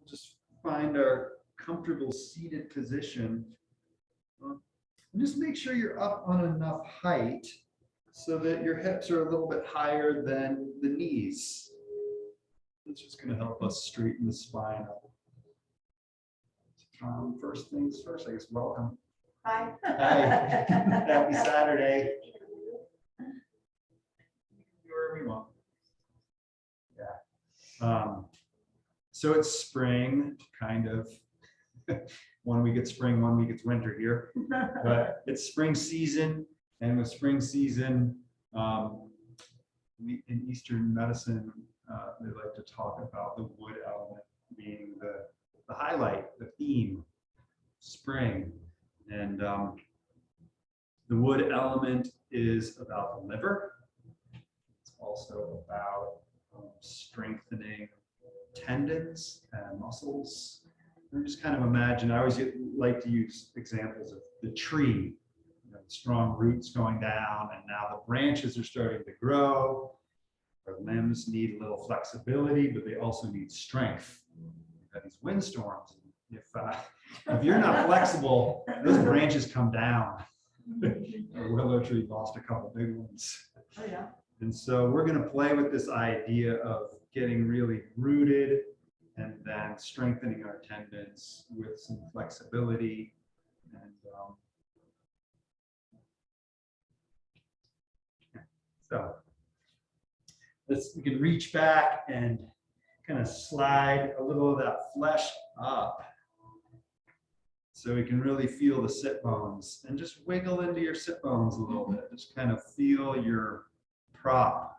Just find our comfortable seated position. And just make sure you're up on enough height so that your hips are a little bit higher than the knees. It's just going to help us straighten the spine up. First things first, I guess, welcome. Hi. Hi. Happy Saturday. Wherever you want. Yeah. So it's spring, kind of. 1 week it's spring, 1 week it's winter here. But it's spring season, and with spring season, in Eastern medicine, they like to talk about the wood element being the highlight, the theme, spring. And the wood element is about the liver. It's also about strengthening tendons and muscles. And just kind of imagine, I always like to use examples of the tree, strong roots going down, and now the branches are starting to grow. Our limbs need a little flexibility, but they also need strength. We've got these windstorms. If you're not flexible, those branches come down. Our willow tree lost a couple big ones. Oh, yeah. And so we're going to play with this idea of getting really rooted and then strengthening our tendons with some flexibility. And so we can reach back and kind of slide a little of that flesh up so we can really feel the sit bones, and just wiggle into your sit bones a little bit. Just kind of feel your prop.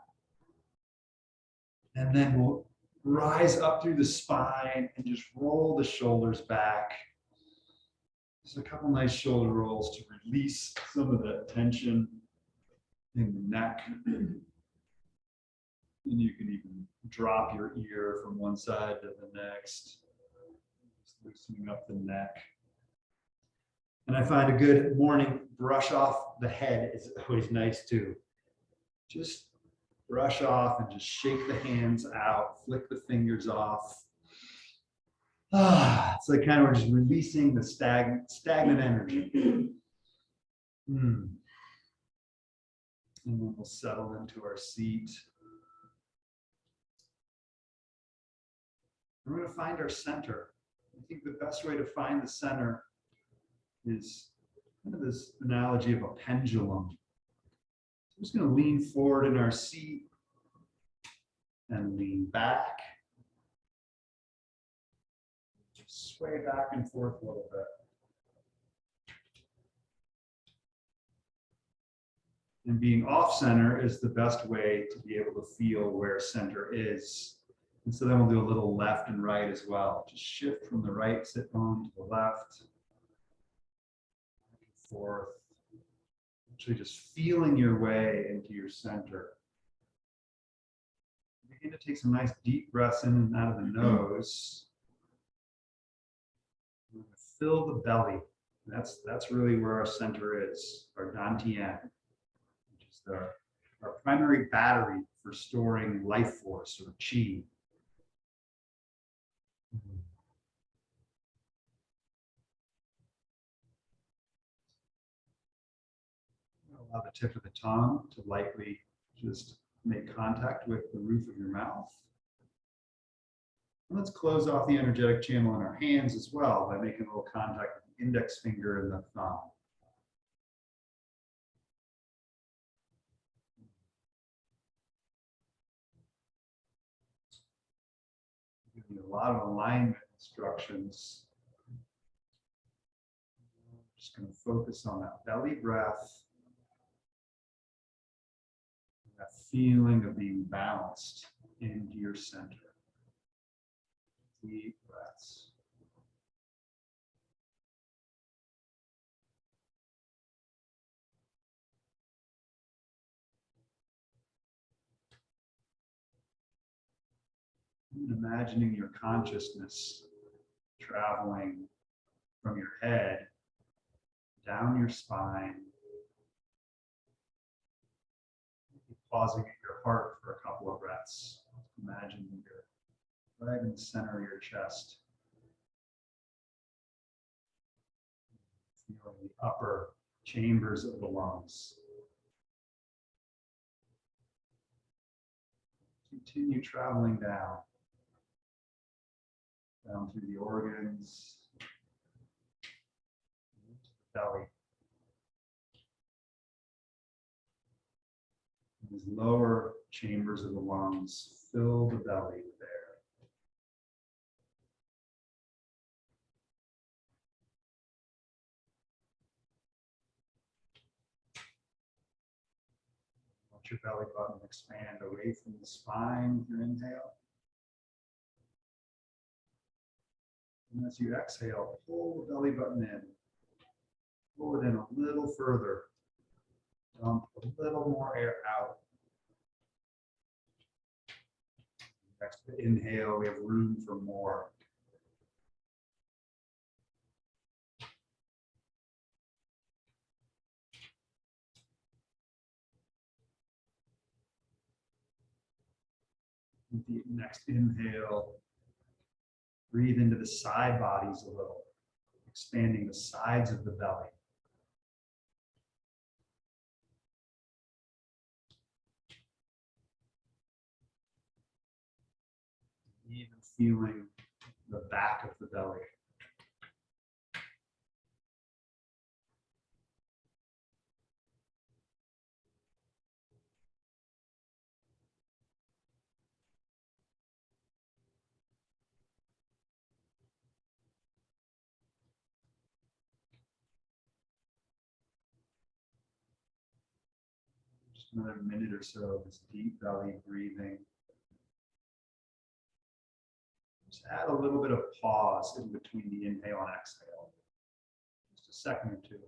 And then we'll rise up through the spine and just roll the shoulders back. Just a couple nice shoulder rolls to release some of that tension in the neck. And you can even drop your ear from one side to the next, just loosening up the neck. And I find a good morning brush off the head is always nice too. Just brush off and just shake the hands out, flick the fingers off. So kind of just releasing the stagnant energy. And then we'll settle into our seat. We're going to find our center. I think the best way to find the center is kind of this analogy of a pendulum. So we're just going to lean forward in our seat and lean back. Just sway back and forth a little bit. And being off center is the best way to be able to feel where center is. And so then we'll do a little left and right as well. Just shift from the right sit bone to the left. Back and forth. Actually just feeling your way into your center. Begin to take some nice deep breaths in and out of the nose. Fill the belly. That's really where our center is, our dantian, which is our primary battery for storing life force or qi. Allow the tip of the tongue to lightly just make contact with the roof of your mouth. And let's close off the energetic channel in our hands as well by making a little contact with the index finger and the thumb. Give you a lot of alignment instructions. Just going to focus on that belly breath. That feeling of being balanced into your center. Deep breaths. And imagining your consciousness traveling from your head down your spine, pausing at your heart for a couple of breaths. Imagine your right in the center of your chest. Feeling the upper chambers of the lungs. Continue traveling down through the organs, into the belly. These lower chambers of the lungs fill the belly with air. Let your belly button expand away from the spine with your inhale. And as you exhale, pull the belly button in. Pull it in a little further. Dump a little more air out. Next inhale, we have room for more. With the next inhale, breathe into the side bodies a little, expanding the sides of the belly. Even feeling the back of the belly. Just another minute or so of this deep belly breathing. Just add a little bit of pause in between the inhale and exhale. Just a second or two.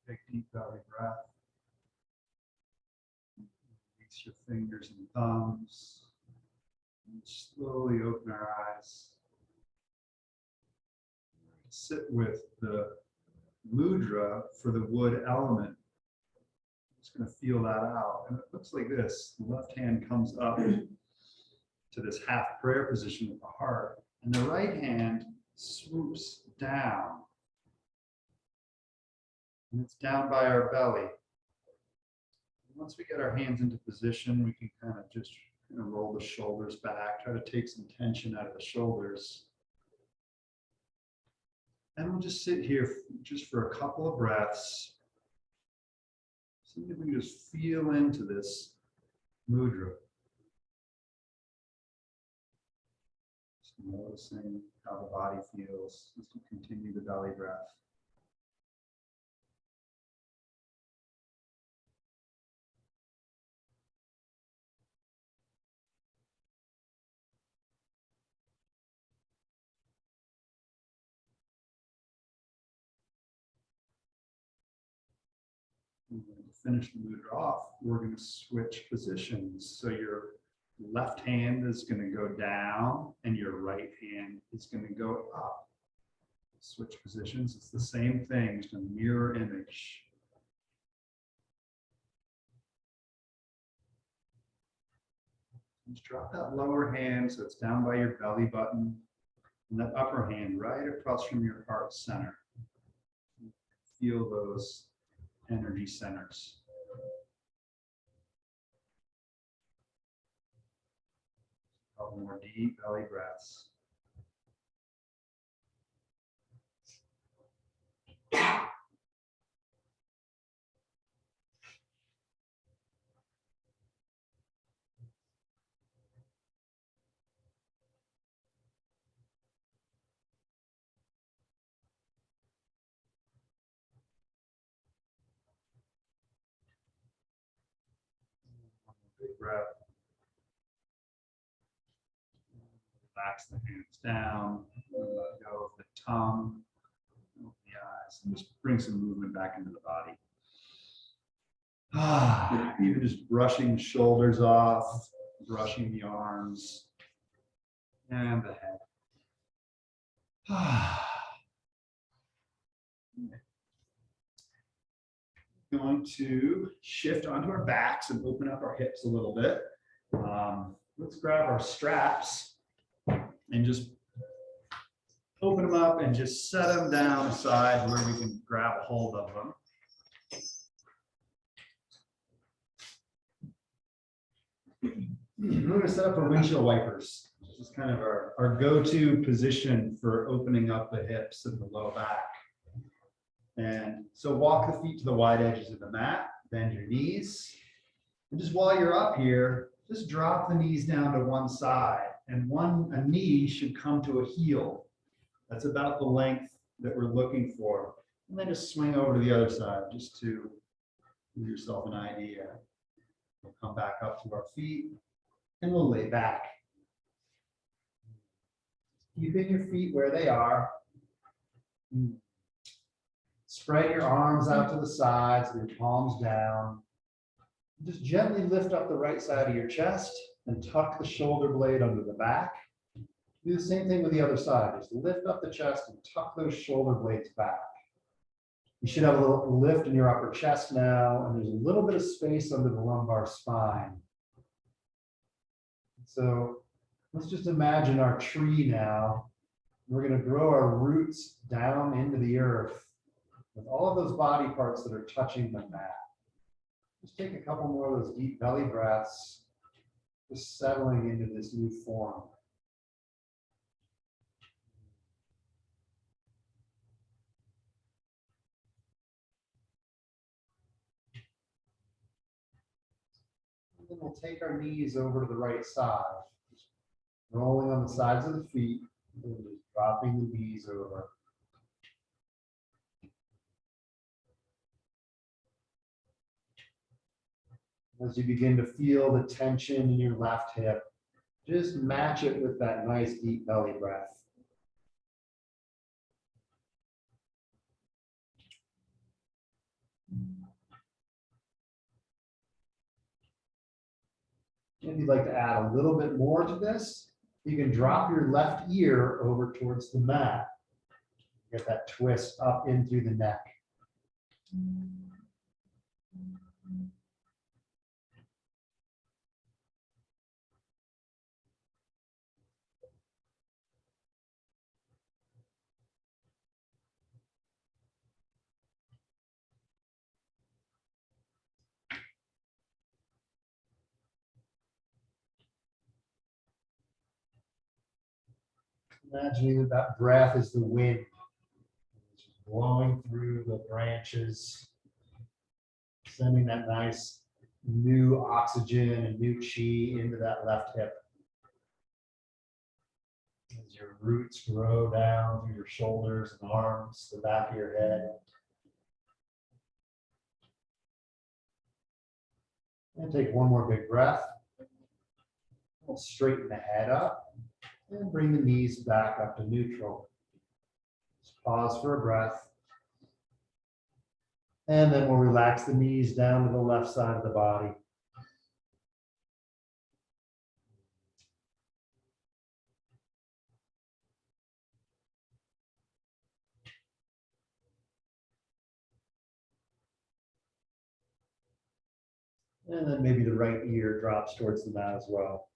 Take deep belly breath. Release your fingers and thumbs. And slowly open our eyes. Sit with the mudra for the wood element. Just going to feel that out. And it looks like this. The left hand comes up to this half prayer position with the heart. And the right hand swoops down. And it's down by our belly. Once we get our hands into position, we can kind of just roll the shoulders back, try to take some tension out of the shoulders. And we'll just sit here just for a couple of breaths. See if we can just feel into this mudra. Just noticing how the body feels as we continue the belly breath. To finish the mudra off, we're going to switch positions. So your left hand is going to go down and your right hand is going to go up. Switch positions. It's the same thing, just a mirror image. Just drop that lower hand so it's down by your belly button, and that upper hand right across from your heart center. Feel those energy centers. A couple more deep belly breaths. Big breath. Relax the hands down. Let go of the tongue. Open the eyes. And just bring some movement back into the body. Even just brushing the shoulders off, brushing the arms and the head. Going to shift onto our backs and open up our hips a little bit. Let's grab our straps and just open them up and just set them down aside where we can grab a hold of them. We're going to set up our windshield wipers. This is kind of our go-to position for opening up the hips and the low back. And so walk the feet to the wide edges of the mat, bend your knees. And just while you're up here, just drop the knees down to one side. And a knee should come to a heel. That's about the length that we're looking for. And then just swing over to the other side just to give yourself an idea. We'll come back up to our feet and we'll lay back. Keeping your feet where they are. Spread your arms out to the sides, your palms down. Just gently lift up the right side of your chest and tuck the shoulder blade under the back. Do the same thing with the other side. Just lift up the chest and tuck those shoulder blades back. You should have a little lift in your upper chest now, and there's a little bit of space under the lumbar spine. So let's just imagine our tree now. We're going to grow our roots down into the earth with all of those body parts that are touching the mat. Just take a couple more of those deep belly breaths, just settling into this new form. And then we'll take our knees over to the right side, just rolling on the sides of the feet, and just dropping the knees over. As you begin to feel the tension in your left hip, just match it with that nice deep belly breath. If you'd like to add a little bit more to this, you can drop your left ear over towards the mat. Get that twist up in through the neck. Imagining that breath is the wind. It's blowing through the branches, sending that nice new oxygen and new chi into that left hip. As your roots grow down through your shoulders and arms, the back of your head. And take one more big breath. We'll straighten the head up. And bring the knees back up to neutral. Just pause for a breath. And then we'll relax the knees down to the left side of the body. And then maybe the right ear drops towards the mat as well.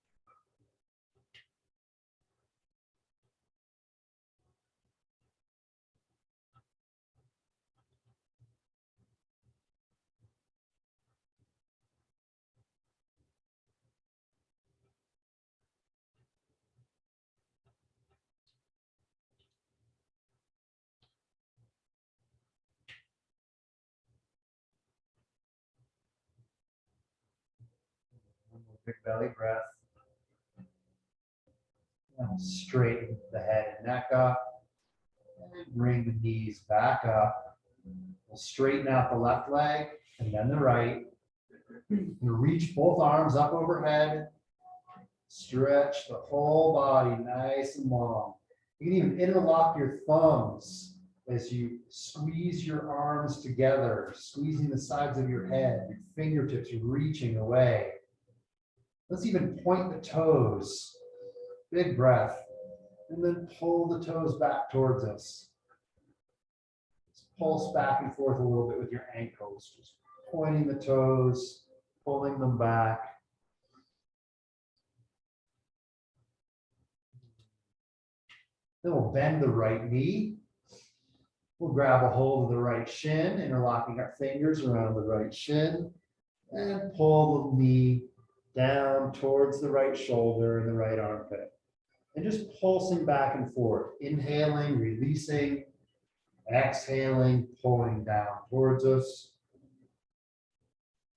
Big belly breath. And straighten the head and neck up. And bring the knees back up. We'll straighten out the left leg and then the right. We'll reach both arms up overhead. Stretch the whole body nice and long. You can even interlock your thumbs as you squeeze your arms together, squeezing the sides of your head, your fingertips reaching away. Let's even point the toes. Big breath. And then pull the toes back towards us. Just pulse back and forth a little bit with your ankles. Just pointing the toes, pulling them back. Then we'll bend the right knee. We'll grab a hold of the right shin, interlocking our fingers around the right shin, and pull the knee down towards the right shoulder and the right armpit. And just pulsing back and forth, inhaling, releasing, exhaling, pulling down towards us.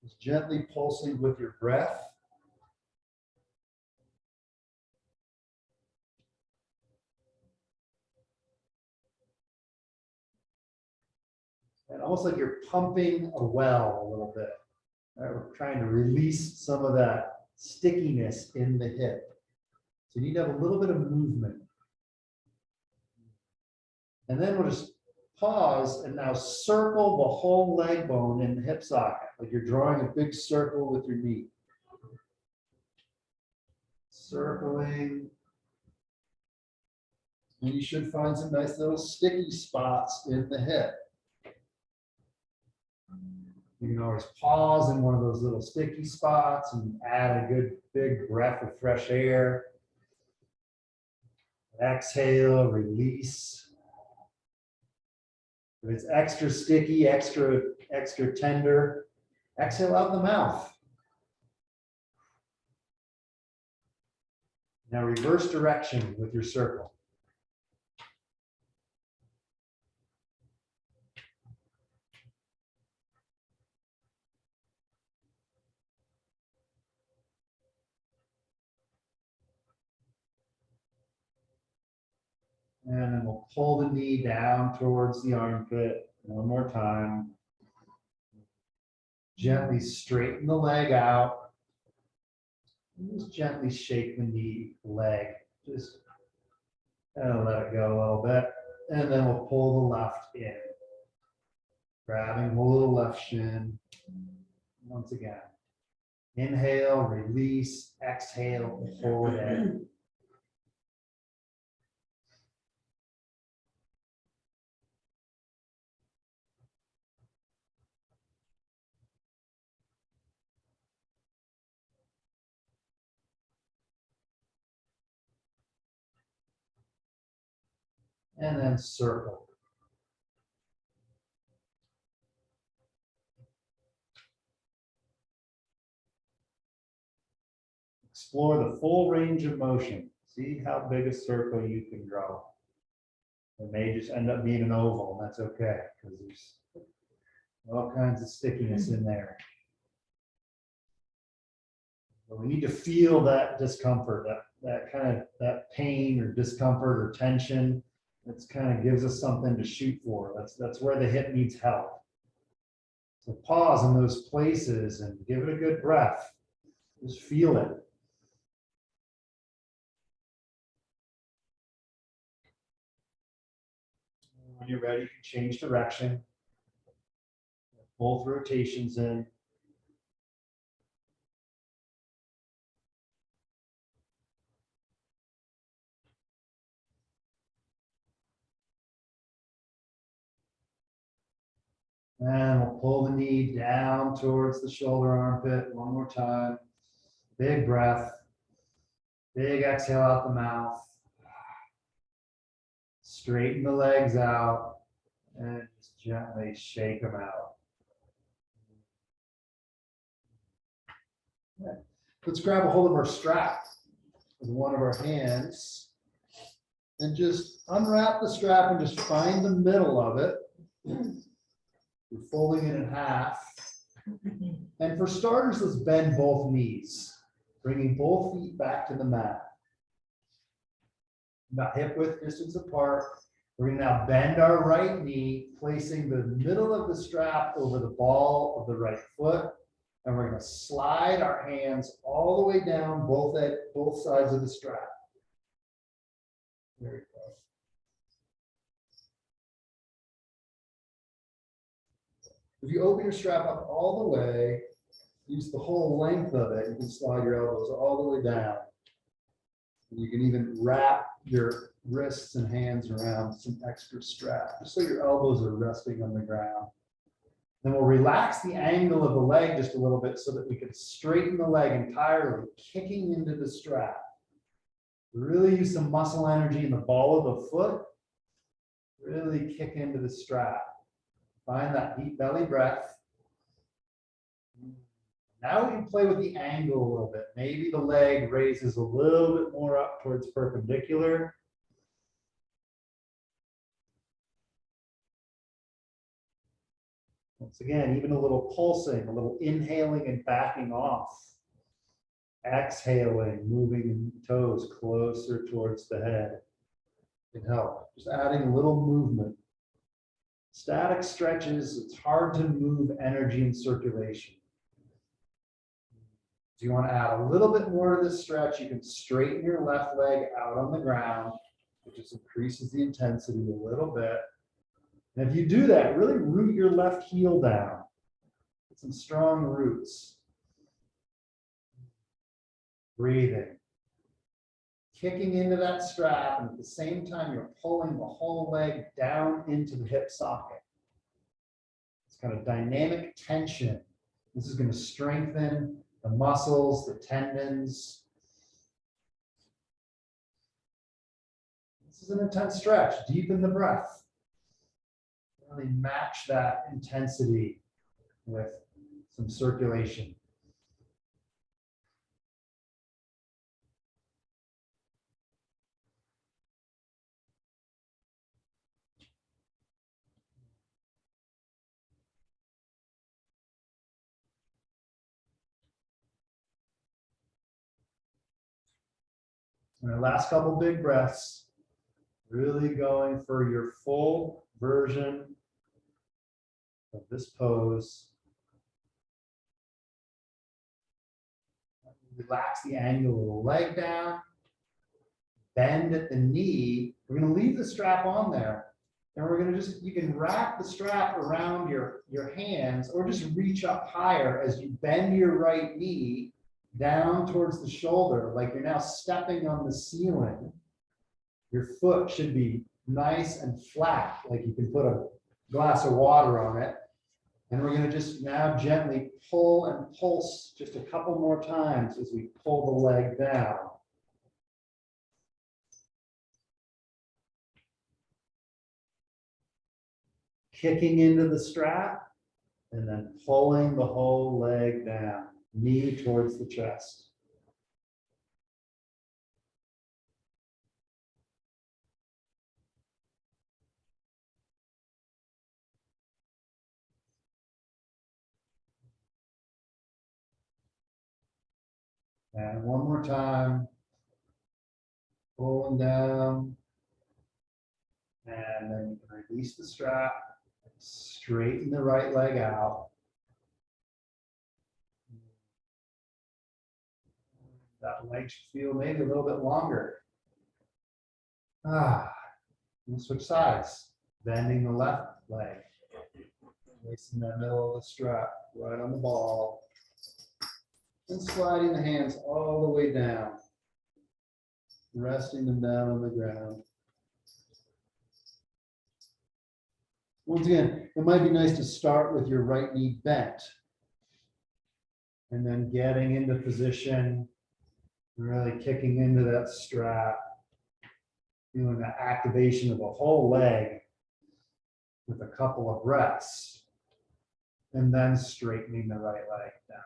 Just gently pulsing with your breath. And almost like you're pumping a well a little bit. Right? We're trying to release some of that stickiness in the hip. So you need to have a little bit of movement. And then we'll just pause and now circle the whole leg bone in the hip socket, like you're drawing a big circle with your knee. Circling. And you should find some nice little sticky spots in the hip. You can always pause in one of those little sticky spots and add a good big breath of fresh air. Exhale, release. If it's extra sticky, extra tender, exhale out the mouth. Now reverse direction with your circle. And then we'll pull the knee down towards the armpit. One more time. Gently straighten the leg out. And just gently shake the knee, leg. Just let it go a little bit. And then we'll pull the left in. Grabbing hold of the left shin. Once again. Inhale, release, exhale, pull it in. And then circle. Explore the full range of motion. See how big a circle you can draw. It may just end up being an oval, and that's okay, because there's all kinds of stickiness in there. But we need to feel that discomfort, that pain or discomfort or tension. That's kind of gives us something to shoot for. That's where the hip needs help. So pause in those places and give it a good breath. Just feel it. When you're ready, you can change direction. Both rotations in. And we'll pull the knee down towards the shoulder armpit one more time. Big breath. Big exhale out the mouth. Straighten the legs out and just gently shake them out. Okay. Let's grab a hold of our strap with one of our hands and just unwrap the strap and just find the middle of it. We're folding it in half. And for starters, let's bend both knees, bringing both feet back to the mat. About hip width distance apart. We're going to now bend our right knee, placing the middle of the strap over the ball of the right foot. And we're going to slide our hands all the way down both sides of the strap. There we go. If you open your strap up all the way, use the whole length of it, you can slide your elbows all the way down. And you can even wrap your wrists and hands around some extra strap, just so your elbows are resting on the ground. Then we'll relax the angle of the leg just a little bit so that we can straighten the leg entirely, kicking into the strap. Really use some muscle energy in the ball of the foot. Really kick into the strap. Find that deep belly breath. Now we can play with the angle a little bit. Maybe the leg raises a little bit more up towards perpendicular. Once again, even a little pulsing, a little inhaling and backing off. Exhaling, moving toes closer towards the head can help. Just adding a little movement. Static stretches, it's hard to move energy and circulation. If you want to add a little bit more to this stretch, you can straighten your left leg out on the ground, which just increases the intensity a little bit. And if you do that, really root your left heel down. Get some strong roots. Breathing. Kicking into that strap, and at the same time, you're pulling the whole leg down into the hip socket. It's kind of dynamic tension. This is going to strengthen the muscles, the tendons. This is an intense stretch. Deepen the breath. Really match that intensity with some circulation. And our last couple big breaths, really going for your full version of this pose. Relax the angle of the leg down, bend at the knee. We're going to leave the strap on there. And we're going to you can wrap the strap around your hands or just reach up higher as you bend your right knee down towards the shoulder, like you're now stepping on the ceiling. Your foot should be nice and flat, like you can put a glass of water on it. And we're going to just now gently pull and pulse just a couple more times as we pull the leg down. Kicking into the strap and then pulling the whole leg down, knee towards the chest. And one more time, pulling down, and then you can release the strap, straighten the right leg out. That leg should feel maybe a little bit longer. We'll switch sides, bending the left leg, placing that middle of the strap right on the ball. And sliding the hands all the way down, resting them down on the ground. Once again, it might be nice to start with your right knee bent and then getting into position, really kicking into that strap, feeling the activation of the whole leg with a couple of breaths, and then straightening the right leg down.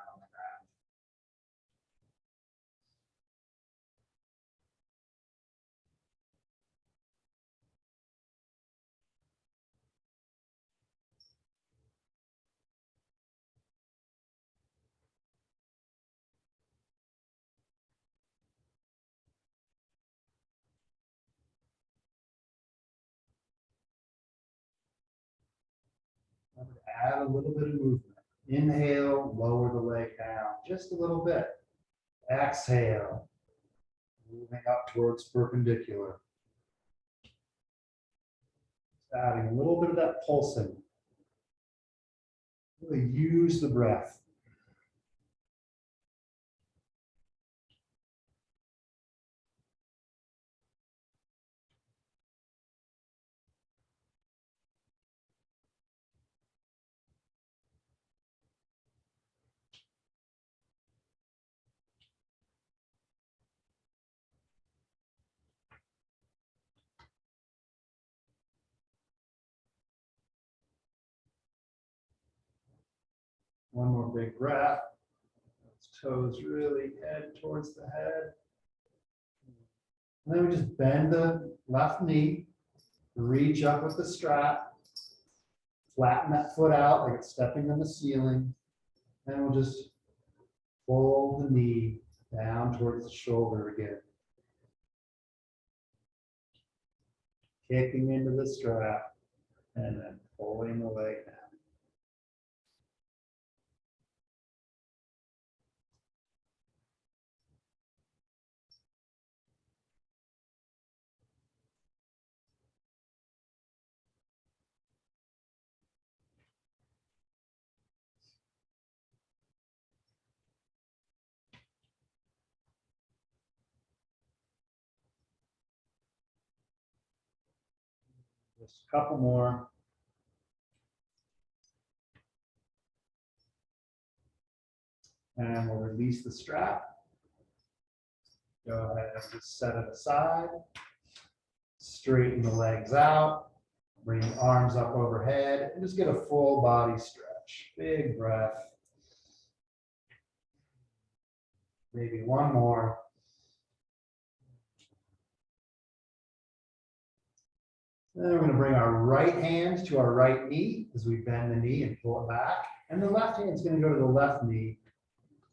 I would add a little bit of movement. Inhale, lower the leg down just a little bit. Exhale, moving up towards perpendicular. Adding a little bit of that pulsing. Really use the breath. One more big breath. Those toes really head towards the head. And then we just bend the left knee, reach up with the strap, flatten that foot out like it's stepping on the ceiling. And we'll just fold the knee down towards the shoulder again. Kicking into the strap and then pulling the leg down. Just a couple more. And we'll release the strap. Go ahead and just set it aside. Straighten the legs out. Bring the arms up overhead and just get a full body stretch. Big breath. Maybe one more. Then we're going to bring our right hand to our right knee as we bend the knee and pull it back. And the left hand is going to go to the left knee.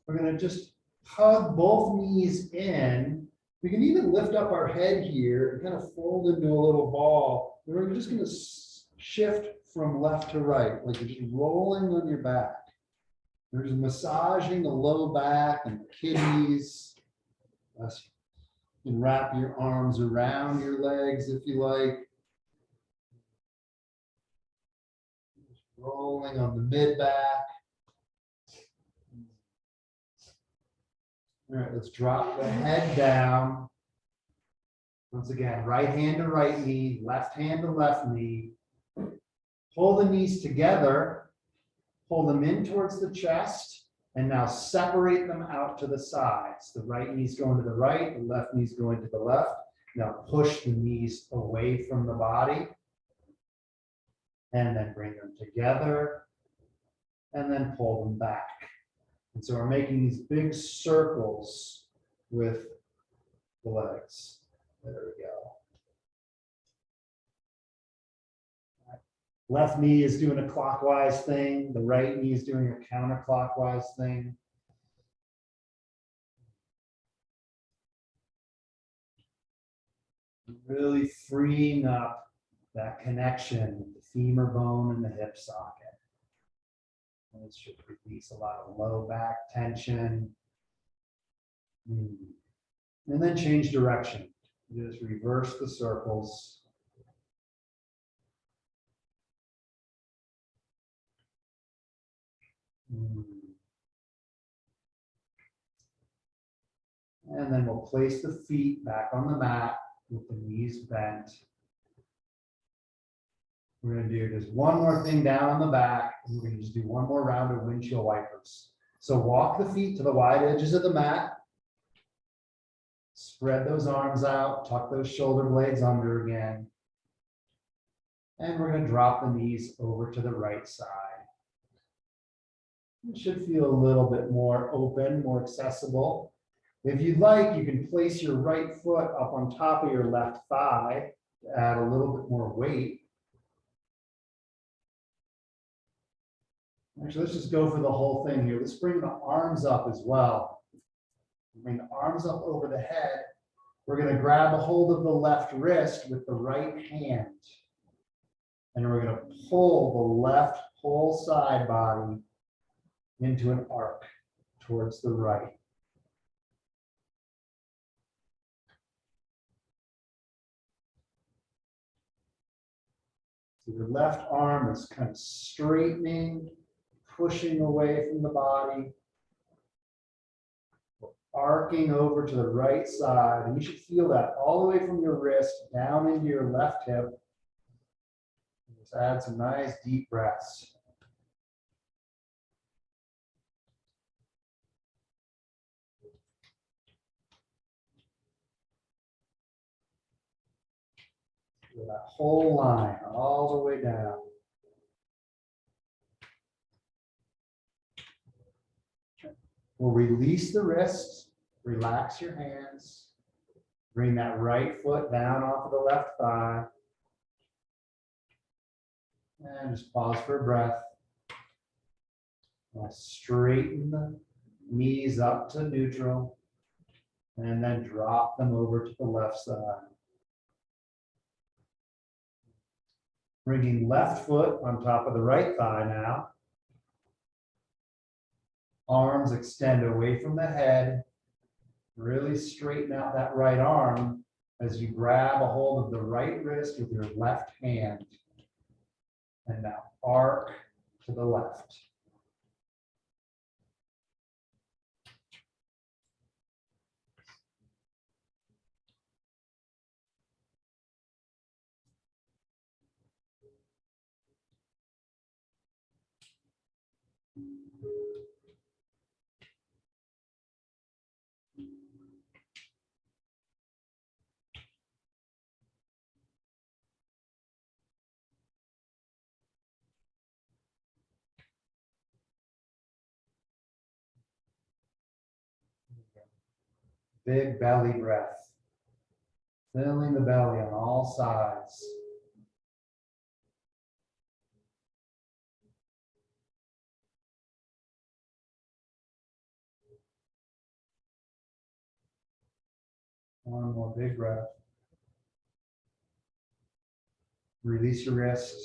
We're going to just hug both knees in. We can even lift up our head here and kind of fold into a little ball. And we're just going to shift from left to right, like you're just rolling on your back. We're just massaging the low back and the kidneys. You can wrap your arms around your legs if you like. Just rolling on the mid back. All right, let's drop the head down. Once again, right hand to right knee, left hand to left knee. Pull the knees together, pull them in towards the chest, and now separate them out to the sides. The right knee's going to the right, the left knee's going to the left. Now push the knees away from the body, and then bring them together, and then pull them back. And so we're making these big circles with the legs. There we go. Left knee is doing a clockwise thing. The right knee is doing a counterclockwise thing. Really freeing up that connection with the femur bone and the hip socket. And this should release a lot of low back tension. And then change direction. Just reverse the circles. And then we'll place the feet back on the mat with the knees bent. We're going to do just one more thing down on the back, and we're going to just do one more round of windshield wipers. So walk the feet to the wide edges of the mat. Spread those arms out, tuck those shoulder blades under again. And we're going to drop the knees over to the right side. It should feel a little bit more open, more accessible. If you'd like, you can place your right foot up on top of your left thigh to add a little bit more weight. Actually, let's just go for the whole thing here. Let's bring the arms up as well. Bring the arms up over the head. We're going to grab a hold of the left wrist with the right hand. And we're going to pull the left whole side body into an arc towards the right. So your left arm is kind of straightening, pushing away from the body, arcing over to the right side. And you should feel that all the way from your wrist down into your left hip. Just add some nice deep breaths. Feel that whole line all the way down. We'll release the wrists, relax your hands, bring that right foot down off of the left thigh. And just pause for a breath. Now straighten the knees up to neutral and then drop them over to the left side. Bringing left foot on top of the right thigh now. Arms extend away from the head. Really straighten out that right arm as you grab a hold of the right wrist with your left hand. And now arc to the left. Big belly breath. Filling the belly on all sides. One more big breath. Release your wrist.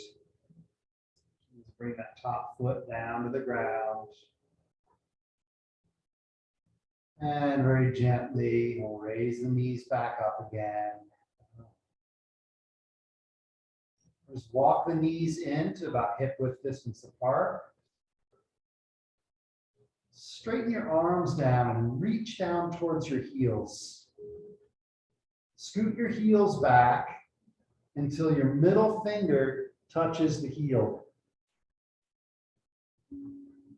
Just bring that top foot down to the ground. And very gently, we'll raise the knees back up again. Just walk the knees in to about hip width distance apart. Straighten your arms down and reach down towards your heels. Scoot your heels back until your middle finger touches the heel.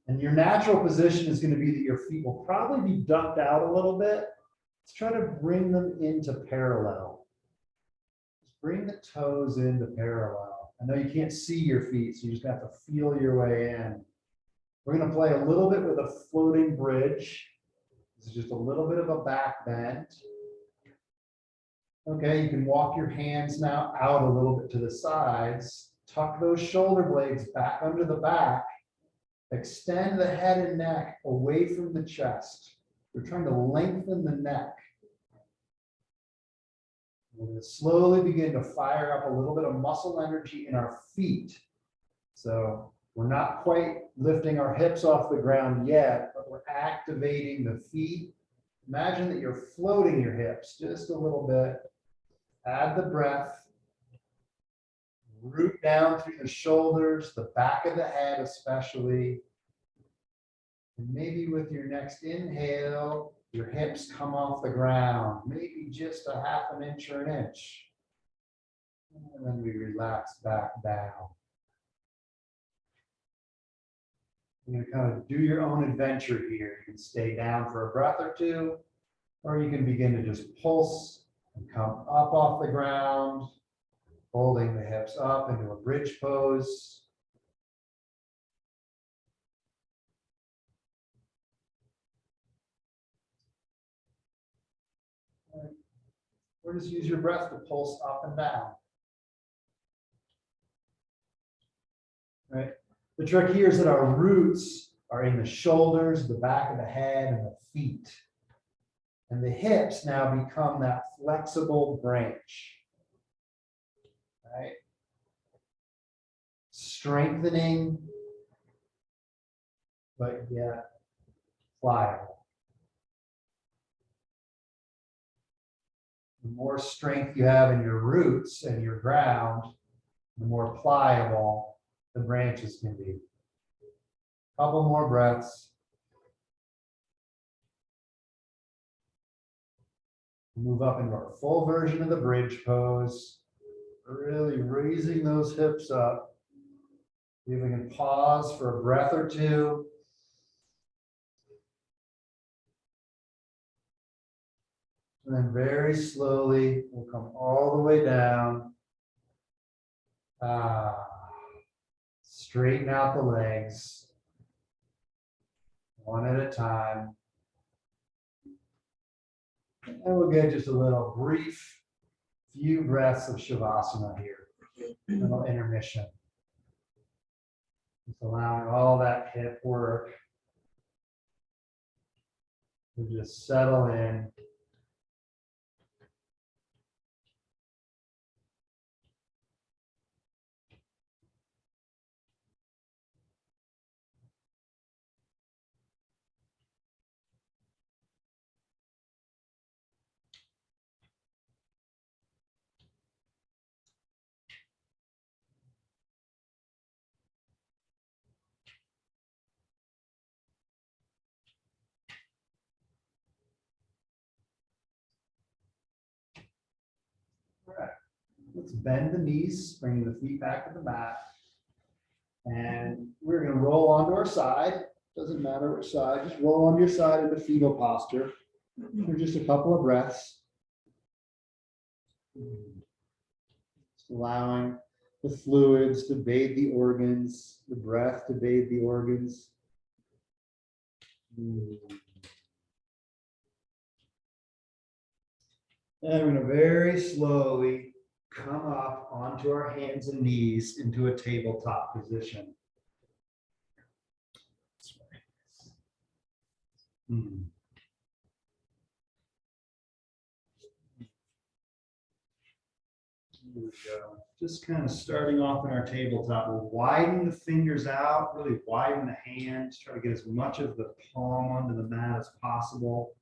And your natural position is going to be that your feet will probably be ducked out a little bit. Let's try to bring them into parallel. Just bring the toes into parallel. I know you can't see your feet, so you just have to feel your way in. We're going to play a little bit with a floating bridge. This is just a little bit of a back bend. Okay, you can walk your hands now out a little bit to the sides. Tuck those shoulder blades back under the back. Extend the head and neck away from the chest. We're trying to lengthen the neck. We're going to slowly begin to fire up a little bit of muscle energy in our feet. So we're not quite lifting our hips off the ground yet, but we're activating the feet. Imagine that you're floating your hips just a little bit. Add the breath. Root down through the shoulders, the back of the head especially. And maybe with your next inhale, your hips come off the ground, maybe just a half an inch or an inch. And then we relax back down. You're going to kind of do your own adventure here. You can stay down for a breath or two, or you can begin to just pulse and come up off the ground. Holding the hips up into a bridge pose. Or just use your breath to pulse up and down. Right. The trick here is that our roots are in the shoulders, the back of the head, and the feet. And the hips now become that flexible branch. Right? Strengthening but yet pliable. The more strength you have in your roots and your ground, the more pliable the branches can be. Couple more breaths. Move up into our full version of the bridge pose. Really raising those hips up. We can pause for a breath or two. And then very slowly, we'll come all the way down. Straighten out the legs. One at a time. And we'll get just a little brief few breaths of Shavasana here. A little intermission. Just allowing all that hip work to just settle in. All right, let's bend the knees, bringing the feet back to the mat. And we're going to roll onto our side. Doesn't matter which side, just roll on your side into fetal posture for just a couple of breaths. Just allowing the fluids to bathe the organs, the breath to bathe the organs. And we're going to very slowly come up onto our hands and knees into a tabletop position. Here we go. Just kind of starting off in our tabletop. We'll widen the fingers out, really widen the hands, try to get as much of the palm onto the mat as possible.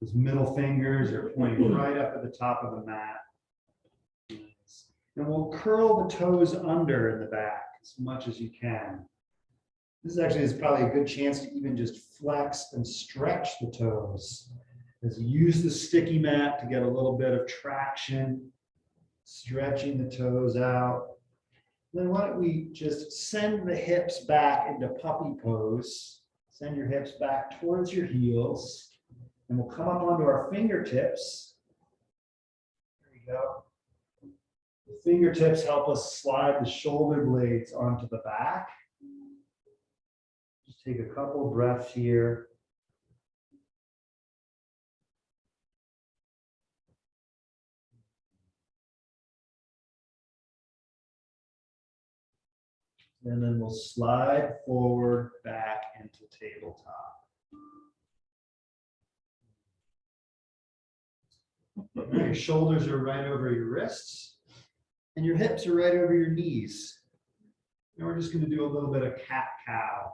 Those middle fingers are pointing right up at the top of the mat. And we'll curl the toes under in the back as much as you can. This actually is probably a good chance to even just flex and stretch the toes. As you use the sticky mat to get a little bit of traction, stretching the toes out. Then why don't we just send the hips back into puppy pose. Send your hips back towards your heels. And we'll come up onto our fingertips. There we go. The fingertips help us slide the shoulder blades onto the back. Just take a couple breaths here. And then we'll slide forward back into tabletop. Your shoulders are right over your wrists, and your hips are right over your knees. And we're just going to do a little bit of cat-cow.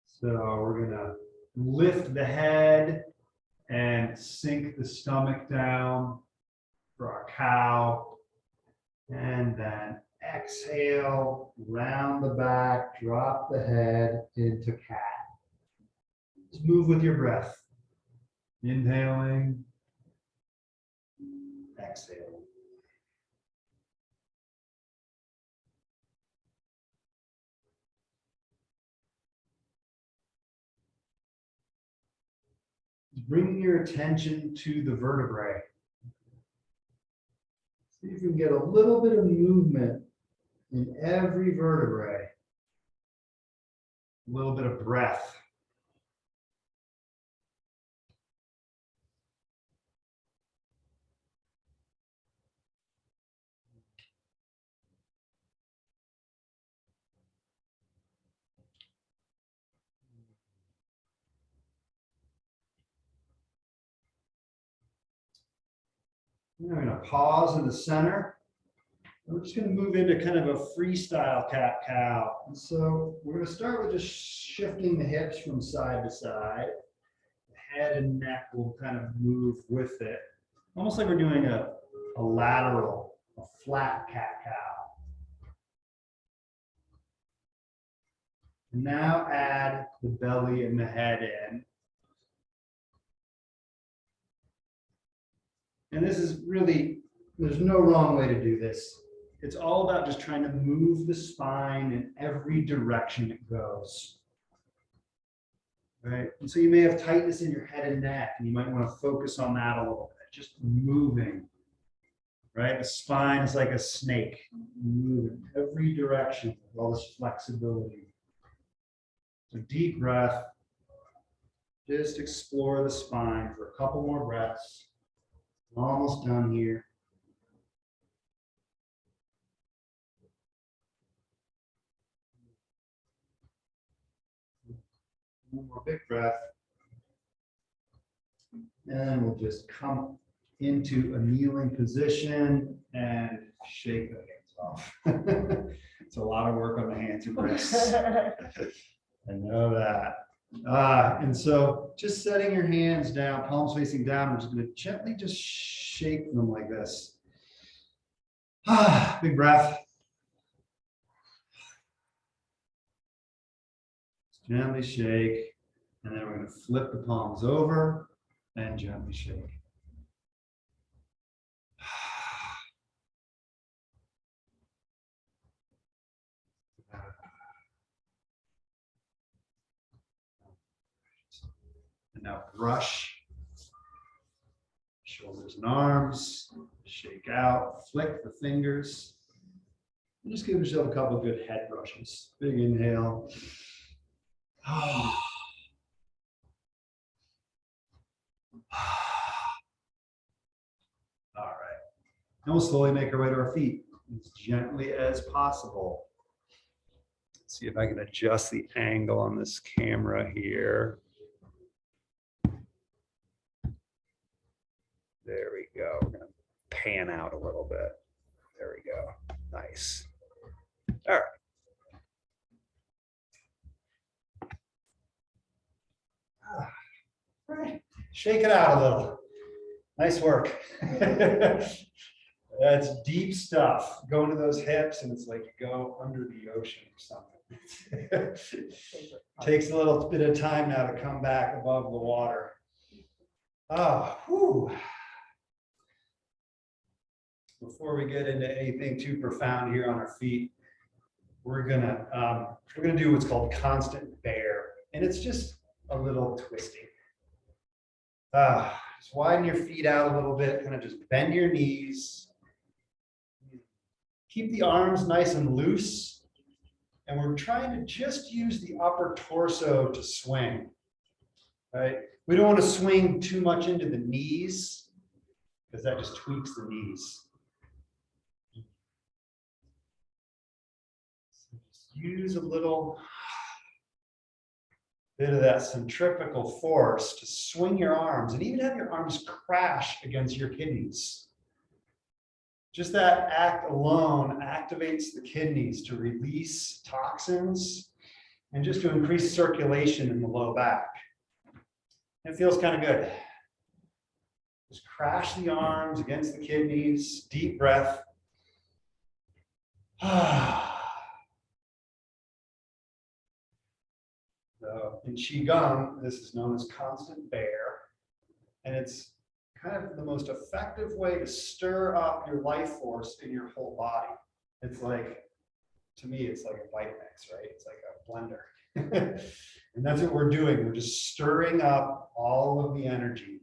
So we're going to lift the head and sink the stomach down for our cow. And then exhale, round the back, drop the head into cat. Just move with your breath. Inhaling, exhaling. Bringing your attention to the vertebrae. See if you can get a little bit of movement in every vertebrae. A little bit of breath. We're going to pause in the center We're just going to move into kind of a freestyle cat cow. And so we're going to start with just shifting the hips from side to side. The head and neck will kind of move with it. Almost like we're doing a lateral, a flat cat cow. And now add the belly and the head in. And this is really, there's no wrong way to do this. It's all about just trying to move the spine in every direction it goes. Right? And so you may have tightness in your head and neck, and you might want to focus on that a little bit, just moving. Right? The spine is like a snake, moving every direction with all this flexibility. So deep breath. Just explore the spine for a couple more breaths. Almost done here. One more big breath. And we'll just come into a kneeling position and shake the hands off. It's a lot of work on the hands and wrists. I know that. And so just setting your hands down, palms facing down, we're just going to gently just shake them like this. Big breath. Gently shake, and then we're going to flip the palms over and gently shake. And now brush shoulders and arms, shake out, flick the fingers, and just give yourself a couple of good head brushes. Big inhale. All right. And we'll slowly make our way to our feet as gently as possible. Let's see if I can adjust the angle on this camera here. There we go. We're going to pan out a little bit. There we go. Nice. All right. All right. Shake it out a little. Nice work. That's deep stuff. Go into those hips, and it's like you go under the ocean or something. Takes a little bit of time now to come back above the water. Whew. Before we get into anything too profound here on our feet, we're gonna do what's called constant bear, and it's just a little twisting. Just widen your feet out a little bit, kind of just bend your knees. Keep the arms nice and loose, and we're trying to just use the upper torso to swing. Right? We don't want to swing too much into the knees because that just tweaks the knees. Use a little bit of that centrifugal force to swing your arms and even have your arms crash against your kidneys. Just that act alone activates the kidneys to release toxins and just to increase circulation in the low back. It feels kind of good. Just crash the arms against the kidneys, deep breath. So in Qigong, this is known as constant bear, and it's kind of the most effective way to stir up your life force in your whole body. It's like, to me, it's like a Vitamix, right? It's like a blender. And that's what we're doing. We're just stirring up all of the energy,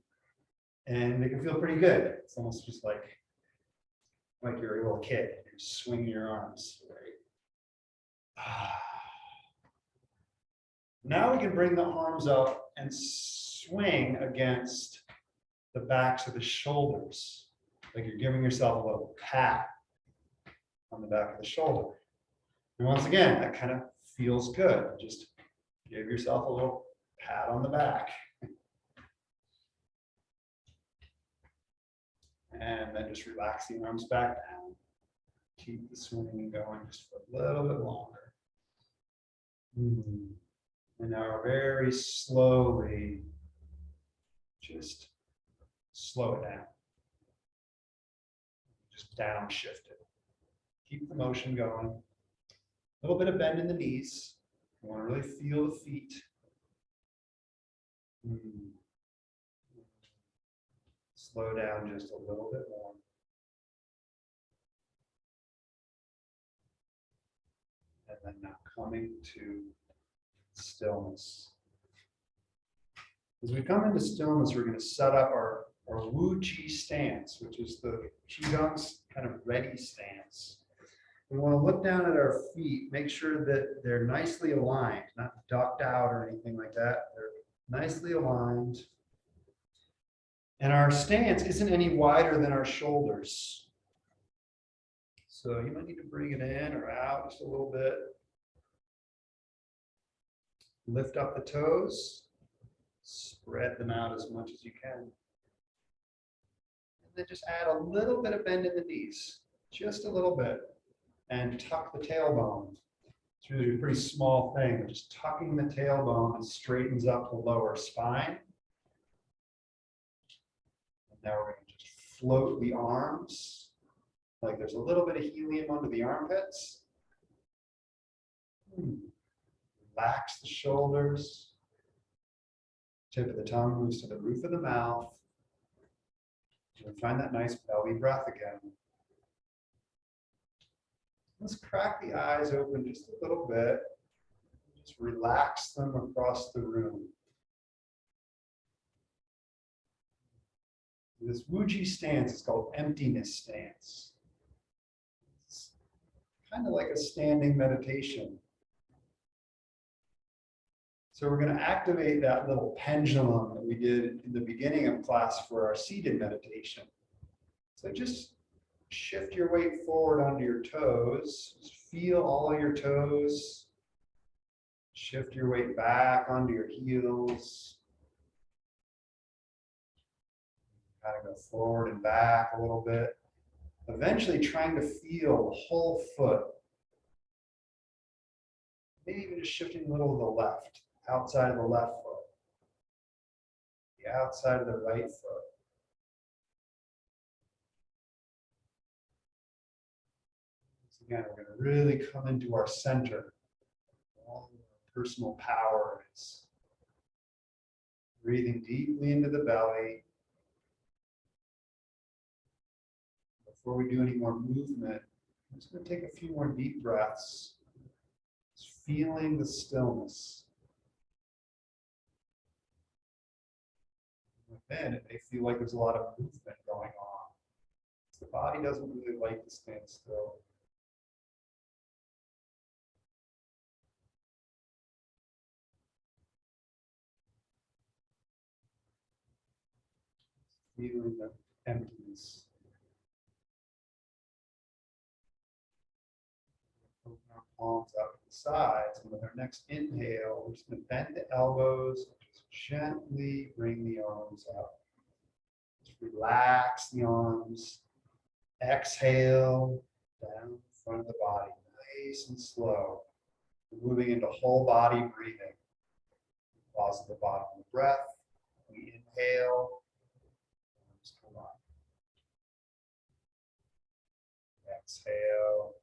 and it can feel pretty good. It's almost just like you're a little kid. You're swinging your arms, right? Now we can bring the arms up and swing against the backs of the shoulders, like you're giving yourself a little pat on the back of the shoulder. And once again, that kind of feels good. Just give yourself a little pat on the back. And then just relax the arms back down. Keep the swing going just for a little bit longer. And now very slowly, just slow it down. Just downshift it. Keep the motion going. A little bit of bend in the knees. You want to really feel the feet. Slow down just a little bit more. And then now coming to stillness. As we come into stillness, we're going to set up our Woochie Stance, which is the Qigong's kind of ready stance. We want to look down at our feet, make sure that they're nicely aligned, not ducked out or anything like that. They're nicely aligned. And our stance isn't any wider than our shoulders. So you might need to bring it in or out just a little bit. Lift up the toes. Spread them out as much as you can. And then just add a little bit of bend in the knees, just a little bit. And tuck the tailbone. It's really a pretty small thing, but just tucking the tailbone straightens up the lower spine. And now we're going to just float the arms, like there's a little bit of helium under the armpits. Relax the shoulders. Tip of the tongue moves to the roof of the mouth. And find that nice belly breath again. Let's crack the eyes open just a little bit. Just relax them across the room. This Woochie stance is called emptiness stance. It's kind of like a standing meditation. So we're going to activate that little pendulum that we did in the beginning of class for our seated meditation. So just shift your weight forward onto your toes. Just feel all of your toes. Shift your weight back onto your heels. Kind of go forward and back a little bit. Eventually trying to feel the whole foot. Maybe even just shifting a little to the left. Outside of the left foot, the outside of the right foot. So again, we're going to really come into our center. All our personal power is breathing deeply into the belly. Before we do any more movement, I'm just going to take a few more deep breaths, just feeling the stillness. Within it may feel like there's a lot of movement going on. The body doesn't really like to stand still. Feeling the emptiness. Open our palms out to the sides, and with our next inhale, we're just going to bend the elbows. Gently bring the arms up. Just relax the arms. Exhale down the front of the body, nice and slow. We're moving into whole body breathing. Pause at the bottom of the breath. We inhale. Arms come up. Exhale.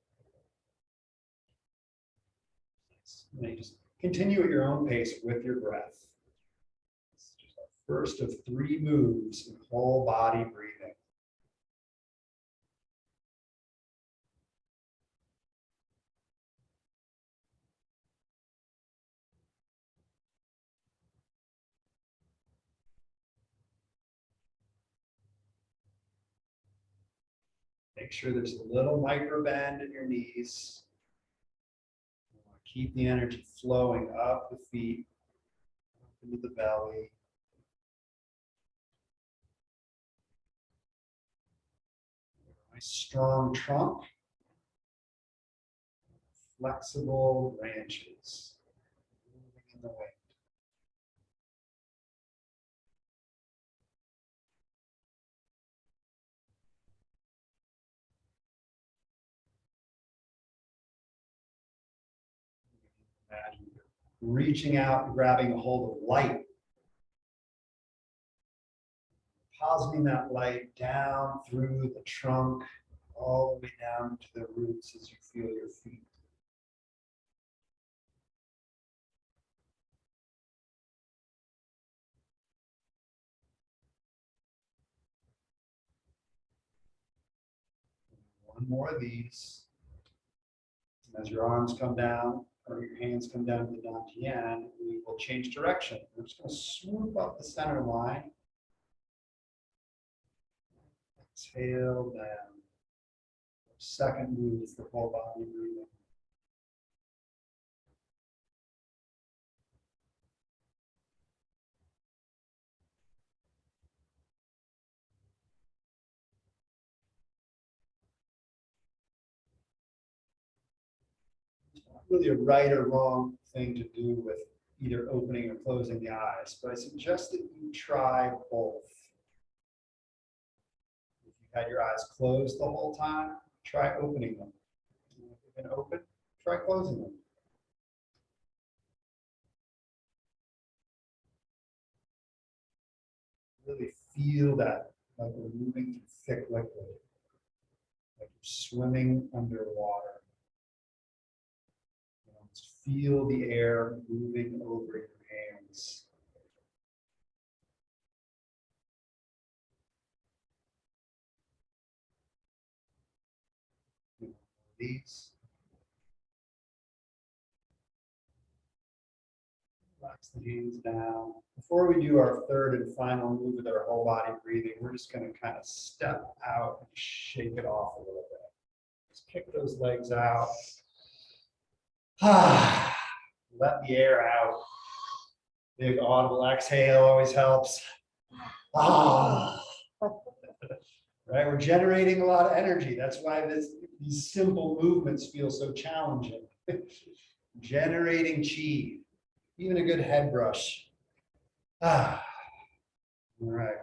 And then just continue at your own pace with your breath. First of 3 moves in whole body breathing. Make sure there's a little micro bend in your knees. Keep the energy flowing up the feet, up into the belly. Nice strong trunk, flexible branches, moving in the wind. Imagine reaching out and grabbing a hold of light. Positing that light down through the trunk, all the way down to the roots as you feel your feet. One more of these. As your arms come down, or your hands come down to the dantian, we will change direction. We're just going to swoop up the center line. Exhale down. Second move is the whole body breathing. It's not really a right or wrong thing to do with either opening or closing the eyes, but I suggest that you try both. If you had your eyes closed the whole time, try opening them. If you've been open, try closing them. Really feel that, like we're moving through thick liquid, like you're swimming underwater. You know, just feel the air moving over your hands. These. Relax the hands down. Before we do our third and final move with our whole body breathing, we're just going to kind of step out and shake it off a little bit. Just kick those legs out. Let the air out. Big audible exhale always helps. Right, we're generating a lot of energy. That's why these simple movements feel so challenging. Generating chi. Even a good head brush. All right.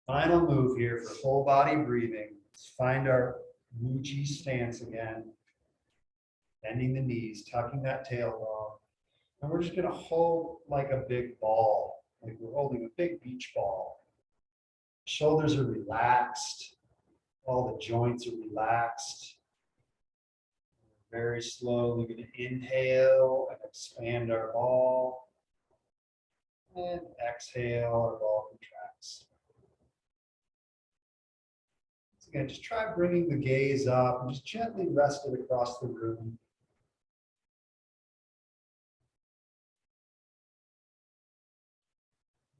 Final move here for full body breathing. Let's find our Woochie Stance again. Bending the knees, tucking that tailbone. And we're just going to hold like a big ball, like we're holding a big beach ball. Shoulders are relaxed. All the joints are relaxed. Very slowly going to inhale and expand our ball. And exhale, our ball contracts. So again, just try bringing the gaze up and just gently rest it across the room.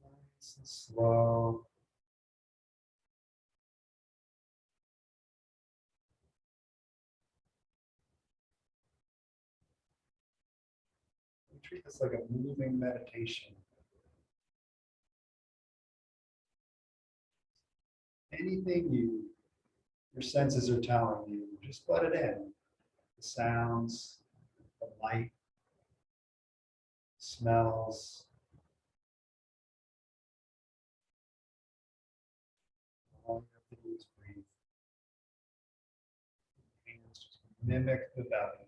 Nice and slow. We treat this like a moving meditation. Anything your senses are telling you, just let it in. The sounds, the light, smells. All you have to do is breathe. Hands just mimic the belly.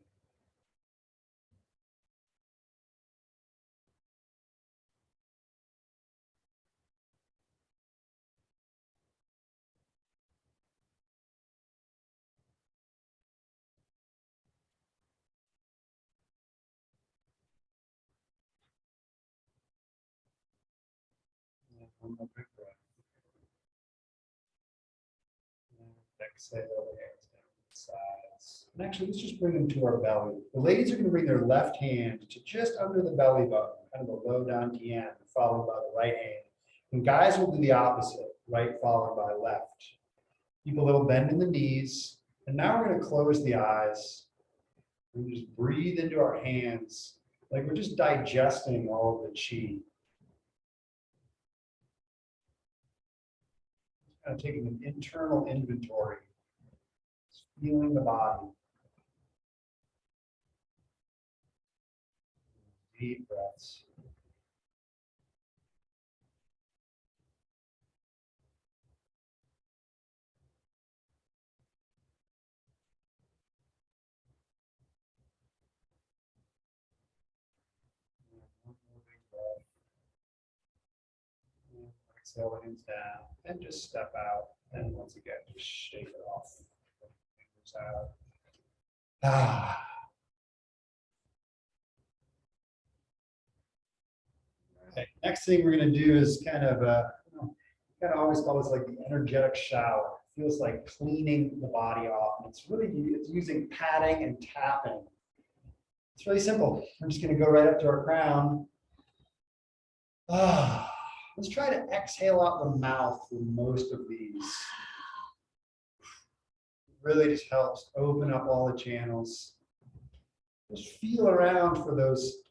And one more big breath. And exhale the hands down to the sides. And actually, let's just bring them to our belly. The ladies are going to bring their left hand to just under the belly button, kind of a low dantian, followed by the right hand. And guys will do the opposite, right followed by left. Keep a little bend in the knees. And now we're going to close the eyes. And just breathe into our hands like we're just digesting all of the chi. Kind of taking an internal inventory, just feeling the body. Deep breaths. Exhale the hands down and just step out. And once again, just shake it off. Fingers out. Ah. Okay. Next thing we're going to do is kind of always call this like the energetic shower. It feels like cleaning the body off. And it's using patting and tapping. It's really simple. We're just going to go right up to our crown. Let's try to exhale out the mouth for most of these. It really just helps open up all the channels. Just feel around for those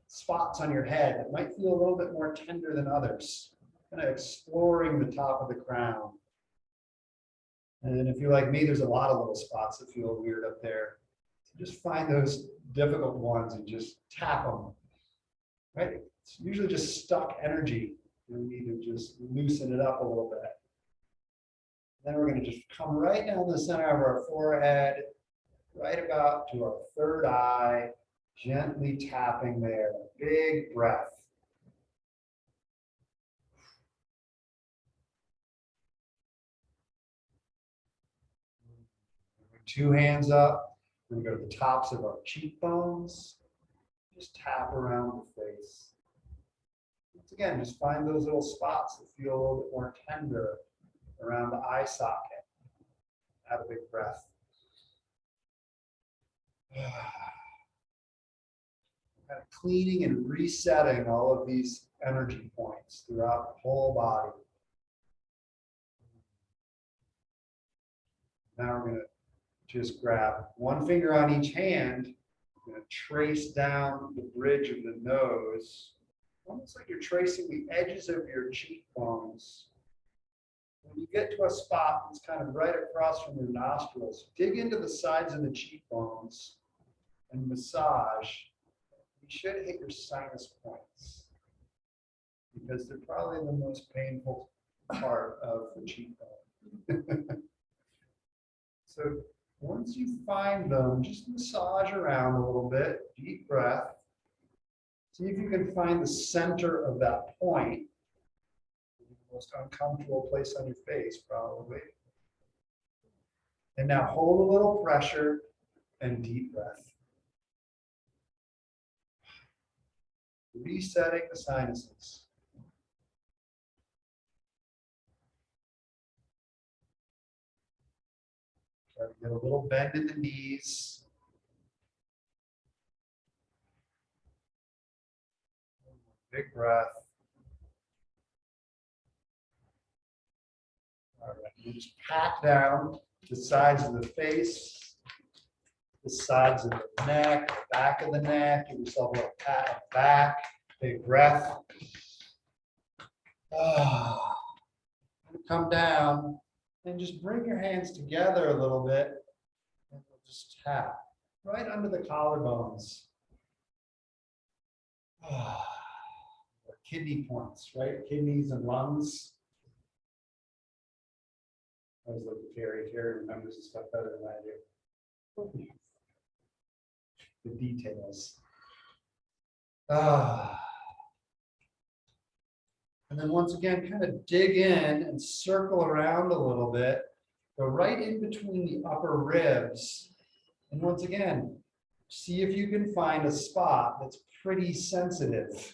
spots on your head that might feel a little bit more tender than others. Kind of exploring the top of the crown. And if you're like me, there's a lot of little spots that feel weird up there. So just find those difficult ones and just tap them. Right? It's usually just stuck energy. We need to just loosen it up a little bit. Then we're going to just come right down the center of our forehead, right about to our third eye, gently tapping there. Big breath. Two hands up. We're going to go to the tops of our cheekbones. Just tap around the face. Once again, just find those little spots that feel a little bit more tender around the eye socket. Have a big breath. Kind of cleaning and resetting all of these energy points throughout the whole body. Now we're going to just grab one finger on each hand. We're going to trace down the bridge of the nose, almost like you're tracing the edges of your cheekbones. When you get to a spot that's kind of right across from your nostrils, dig into the sides of the cheekbones and massage. You should hit your sinus points because they're probably the most painful part of the cheekbone. So once you find them, just massage around a little bit, deep breath. See if you can find the center of that point. The most uncomfortable place on your face, probably. And now hold a little pressure and deep breath. Resetting the sinuses. Try to get a little bend in the knees. Big breath. All right, you just pat down the sides of the face, the sides of the neck, the back of the neck. Give yourself a little pat on the back. Big breath. Come down and just bring your hands together a little bit and we'll just tap right under the collarbones. Kidney points, right? Kidneys and lungs. I was looking at Terry. Terry remembers this stuff better than I do. The details. And then once again, kind of dig in and circle around a little bit. Go right in between the upper ribs. And once again, see if you can find a spot that's pretty sensitive.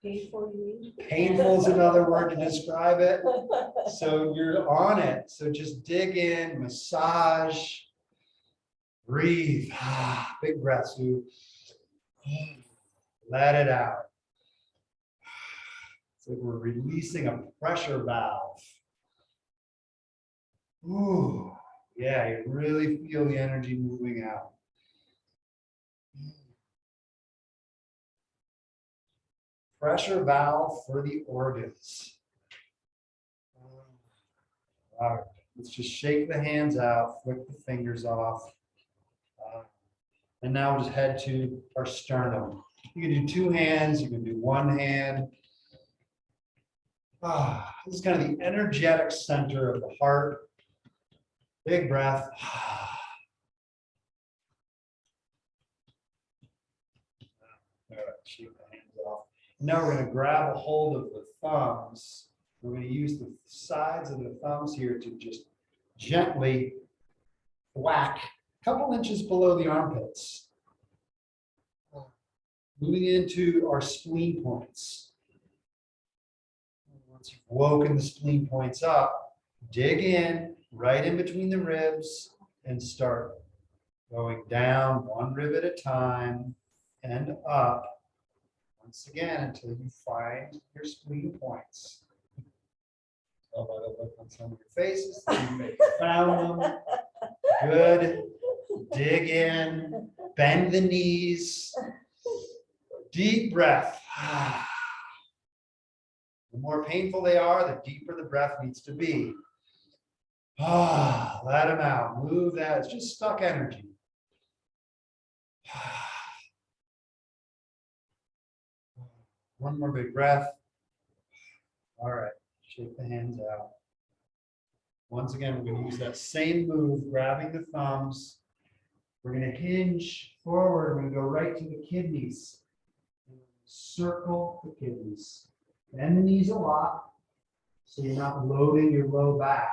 Painful, you mean? Painful is another word to describe it. So you're on it. So just dig in, massage, breathe. Big breath, Sue. Let it out. It's like we're releasing a pressure valve. Ooh, yeah, you really feel the energy moving out. Pressure valve for the organs. All right, let's just shake the hands out, flick the fingers off. And now we'll just head to our sternum. You can do two hands, you can do one hand. This is kind of the energetic center of the heart. Big breath. All right, shake the hands off. Now we're going to grab a hold of the thumbs. We're going to use the sides of the thumbs here to just gently whack a couple inches below the armpits. Moving into our spleen points. Once you've woken the spleen points up, dig in right in between the ribs and start going down one rib at a time and up once again until you find your spleen points. Tell by the look on some of your faces that you may have found them. Good. Dig in, bend the knees, deep breath. The more painful they are, the deeper the breath needs to be. Let them out. Move that. It's just stuck energy. One more big breath. All right. Shake the hands out. Once again, we're going to use that same move, grabbing the thumbs. We're going to hinge forward. We're going to go right to the kidneys. Circle the kidneys. Bend the knees a lot so you're not loading your low back.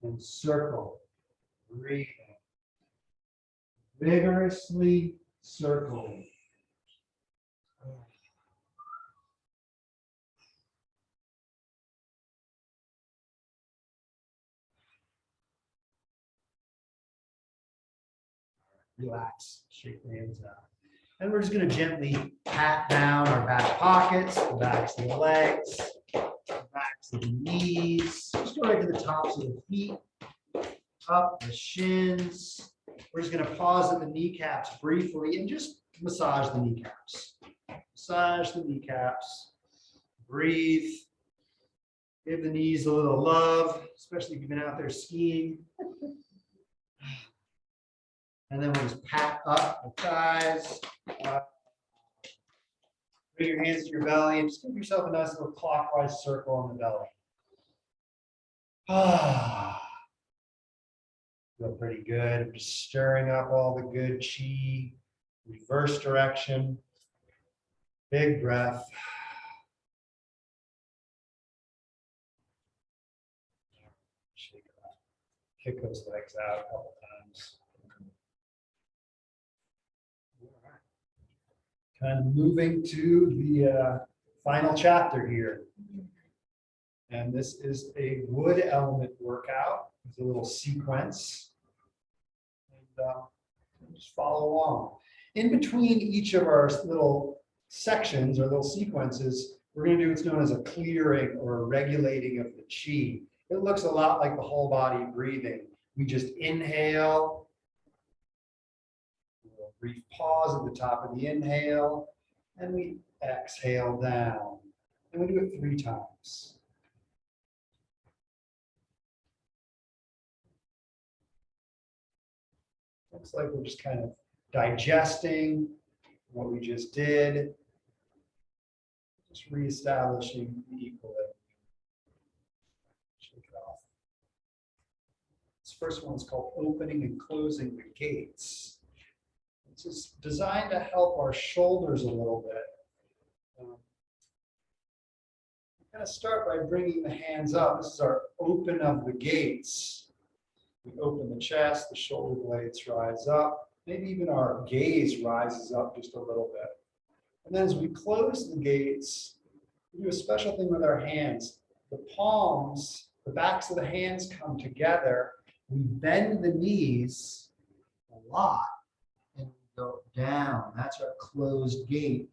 And circle. Breathing. Vigorously circling. Relax, shake the hands out. And we're just going to gently pat down our back pockets, the backs of the legs, the backs of the knees. Just go right to the tops of the feet, up the shins. We're just going to pause at the kneecaps briefly and just massage the kneecaps. Massage the kneecaps. Breathe. Give the knees a little love, especially if you've been out there skiing. And then we'll just pat up the thighs. Bring your hands to your belly and just give yourself a nice little clockwise circle on the belly. Feel pretty good. I'm just stirring up all the good chi. Reverse direction. Big breath. Shake it out. Kick those legs out a couple times. Kind of moving to the final chapter here. And this is a wood element workout. It's a little sequence. And just follow along. In between each of our little sections or little sequences, we're going to do what's known as a clearing or a regulating of the chi. It looks a lot like the whole body breathing. We just inhale. Brief pause at the top of the inhale, and we exhale down. And we do it 3 times. Looks like we're just kind of digesting what we just did, just reestablishing the equilibrium. Shake it off. This first one's called opening and closing the gates. It's designed to help our shoulders a little bit. We're going to start by bringing the hands up. This is our open of the gates. We open the chest, the shoulder blades rise up. Maybe even our gaze rises up just a little bit. And then as we close the gates, we do a special thing with our hands. The palms, the backs of the hands come together. We bend the knees a lot. Go down. That's our closed gate.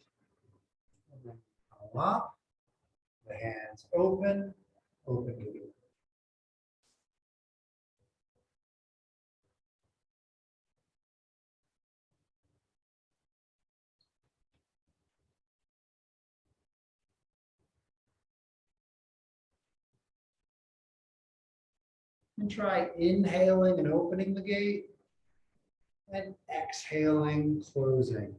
And then come up. The hands open. Open gate. And try inhaling and opening the gate. And exhaling, closing.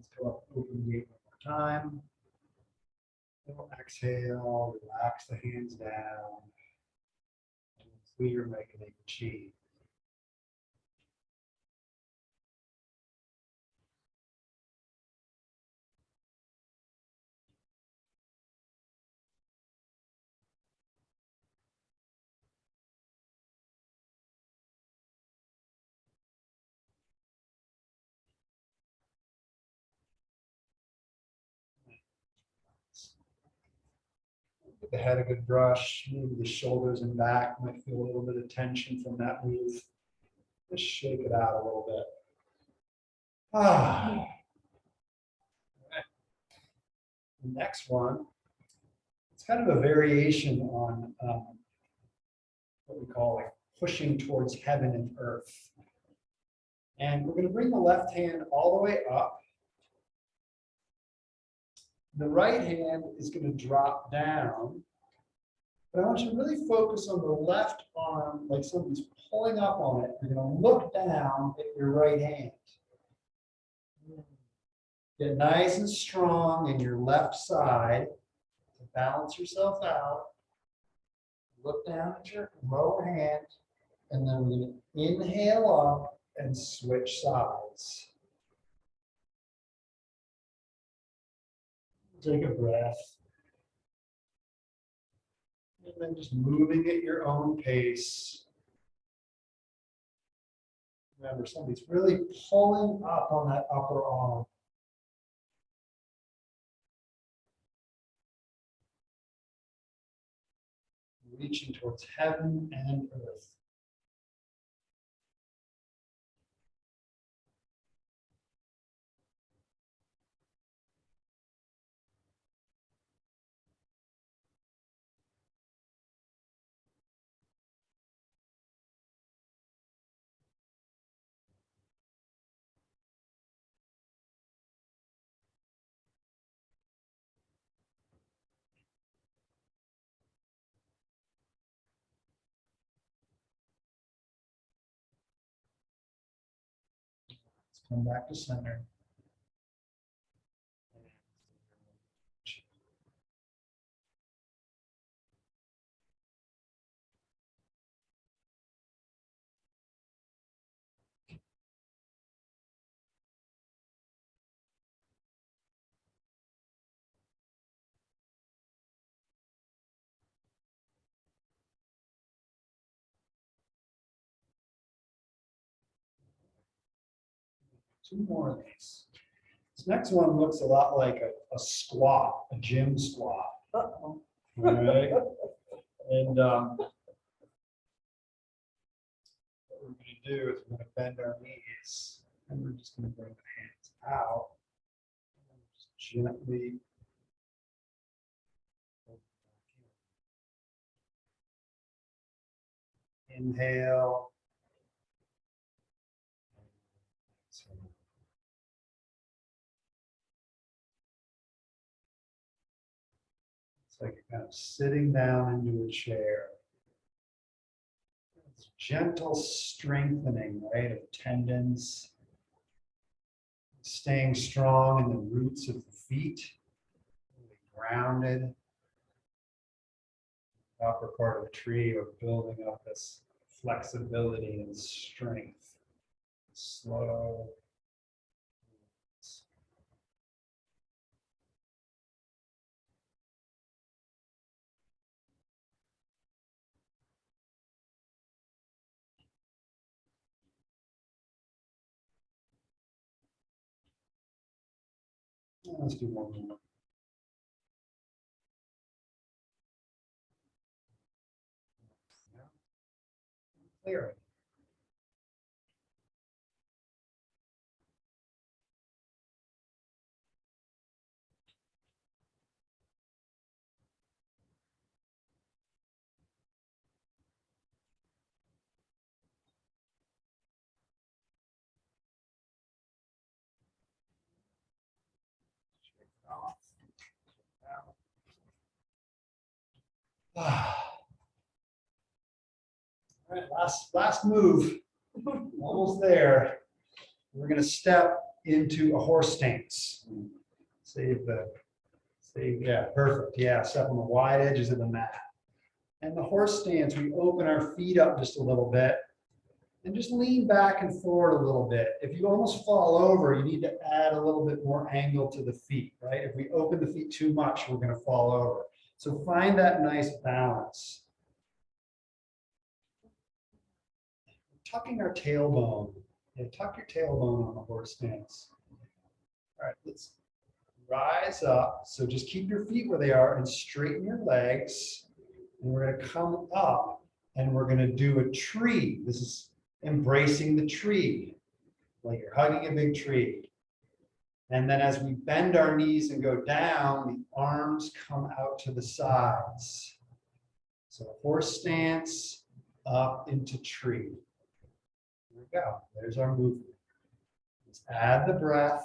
Let's go up, open the gate one more time. Little exhale, relax the hands down. And clear, make it chi. Give the head a good brush, maybe the shoulders and back might feel a little bit of tension from that move. Just shake it out a little bit. Ah. All right. The next one, it's kind of a variation on what we call like pushing towards heaven and earth. And we're going to bring the left hand all the way up. The right hand is going to drop down. But I want you to really focus on the left arm, like somebody's pulling up on it. You're going to look down at your right hand. Get nice and strong in your left side to balance yourself out. Look down at your lower hand, and then we're going to inhale up and switch sides. Take a breath. And then just moving at your own pace. Remember, somebody's really pulling up on that upper arm. Reaching towards heaven and earth. Let's come back to center. 2 more of these. This next one looks a lot like a squat, a gym squat. Uh-oh. All right. And what we're going to do is we're going to bend our knees, and we're just going to bring the hands out. And just gently. Inhale. It's like you're kind of sitting down into a chair. It's gentle strengthening, right, of tendons. Staying strong in the roots of the feet. Really grounded. Upper part of the tree, or building up this flexibility and strength. Slow. Let's do one more. Clear. All right, last move. Almost there. We're going to step into a horse stance. Yeah, perfect. Yeah, step on the wide edges of the mat. And the horse stance, we open our feet up just a little bit and just lean back and forward a little bit. If you almost fall over, you need to add a little bit more angle to the feet, right? If we open the feet too much, we're going to fall over. So find that nice balance. Tucking our tailbone. Yeah, tuck your tailbone on the horse stance. All right, let's rise up. So just keep your feet where they are and straighten your legs. And we're going to come up and we're going to do a tree. This is embracing the tree, like you're hugging a big tree. And then as we bend our knees and go down, the arms come out to the sides. So horse stance, up into tree. There we go. There's our movement. Let's add the breath.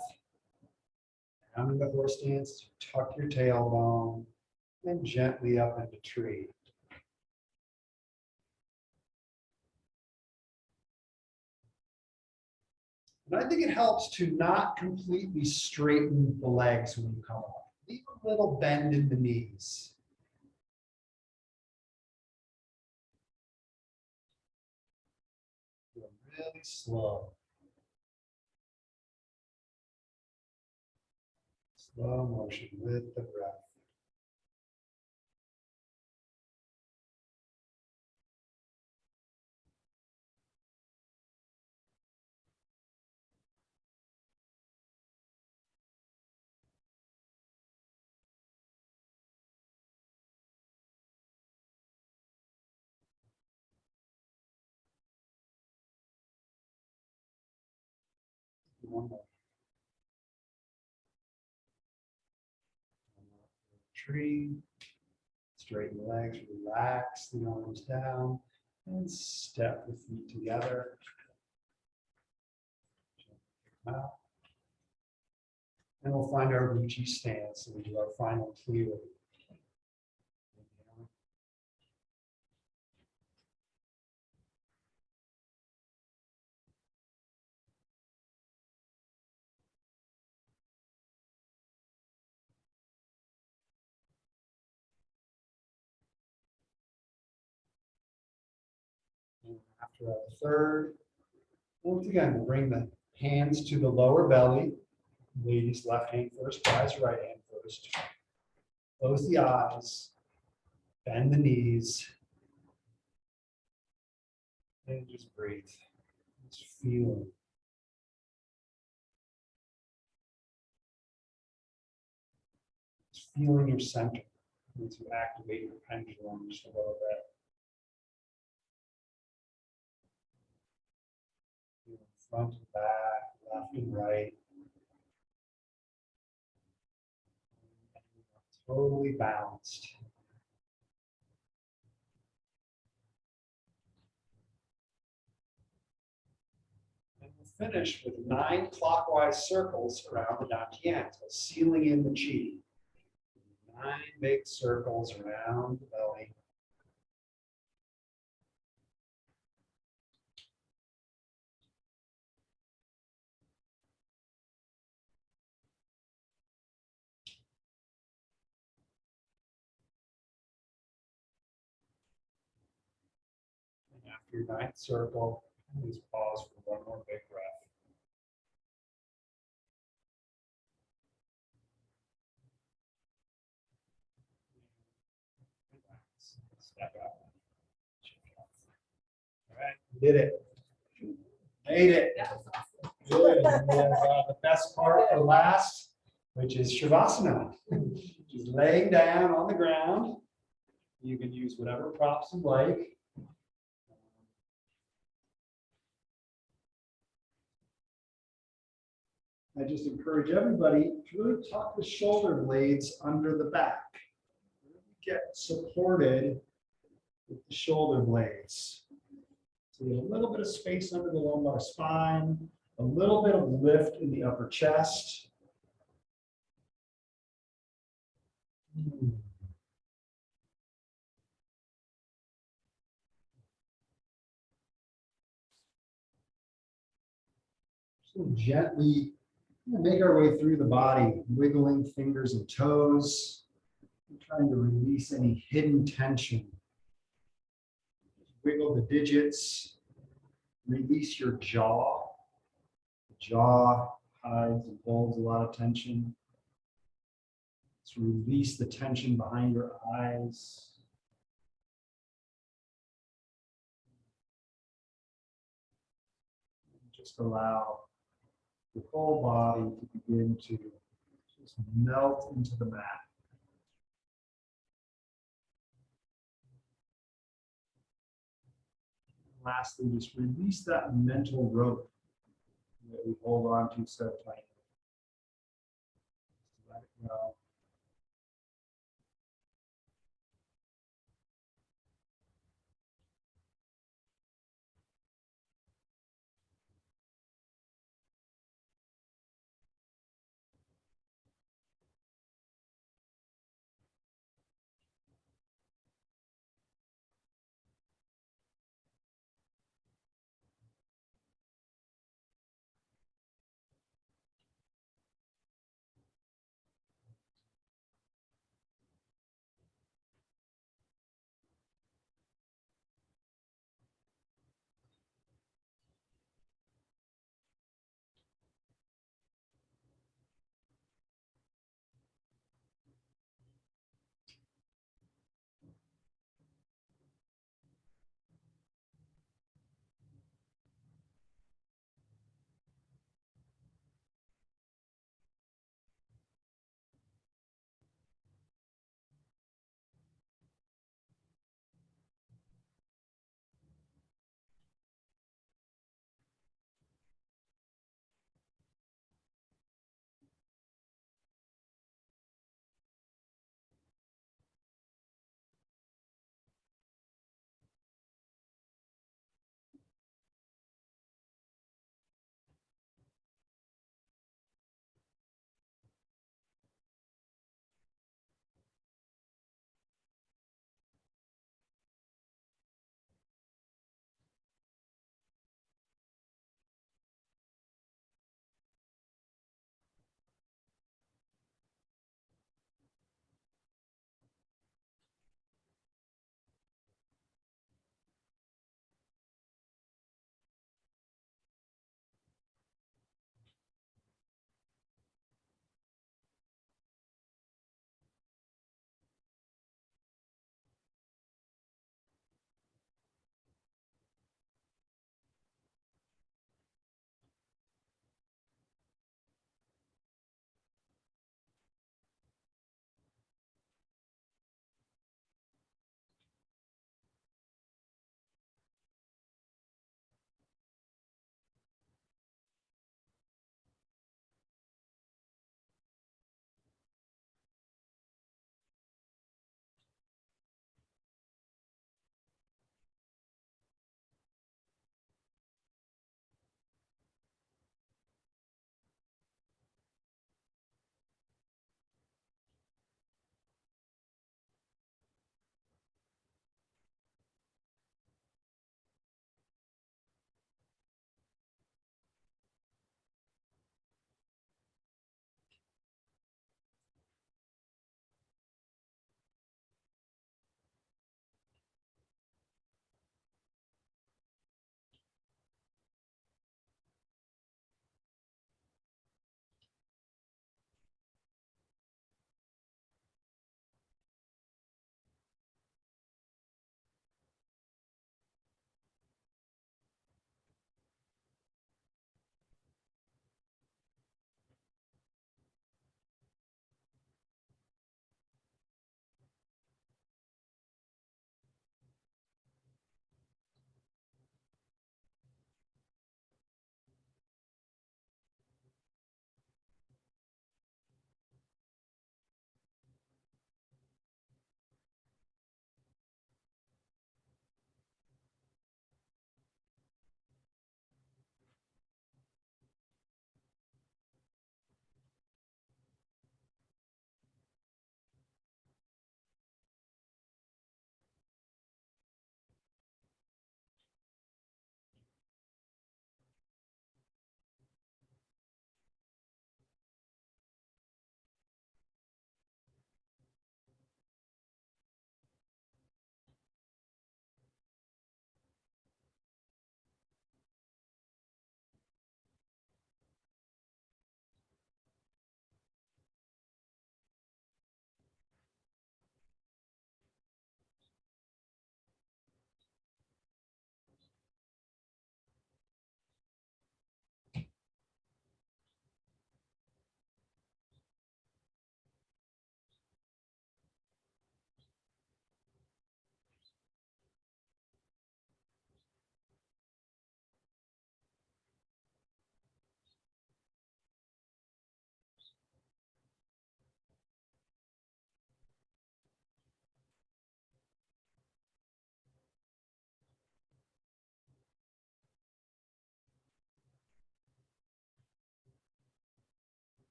Down in the horse stance, tuck your tailbone, and gently up into tree. And I think it helps to not completely straighten the legs when you come up. Leave a little bend in the knees. Go really slow. Slow motion with the breath. One more. Tree. Straighten the legs, relax the arms down, and step the feet together. Out. And we'll find our Woochie Stance, and we do our final clear. And after our third, once again, we'll bring the hands to the lower belly. Ladies, left hand first, guys, right hand first. Close the eyes, bend the knees, and just breathe. Just feel it. Just feeling your center as you activate your pendulum just a little bit. Feel front and back, left and right. Totally balanced. And we'll finish with 9 clockwise circles around the dantian, so sealing in the chi. 9 big circles around the belly. And after your 9th circle, please pause for one more big breath. Step up. All right, did it. Made it. Good. And we have the best part for last, which is Shavasana. Just laying down on the ground. You can use whatever props you like. I just encourage everybody to really tuck the shoulder blades under the back. Get supported with the shoulder blades. So you have a little bit of space under the lumbar spine, a little bit of lift in the upper chest. So gently Make our way through the body, wiggling fingers and toes, trying to release any hidden tension. Wiggle the digits, release your jaw. The jaw hides and holds a lot of tension. So release the tension behind your eyes. Just allow the whole body to begin to just melt into the mat. Lastly, just release that mental rope that we hold on to so tight. Let it go.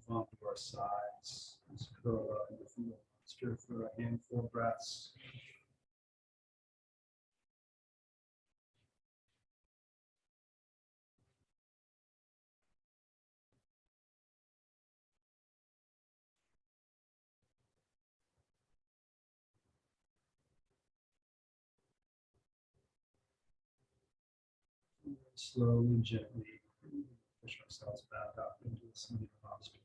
onto our sides. Just curl up into the posture for a handful of breaths. Slowly and gently push ourselves back up into the seated posture.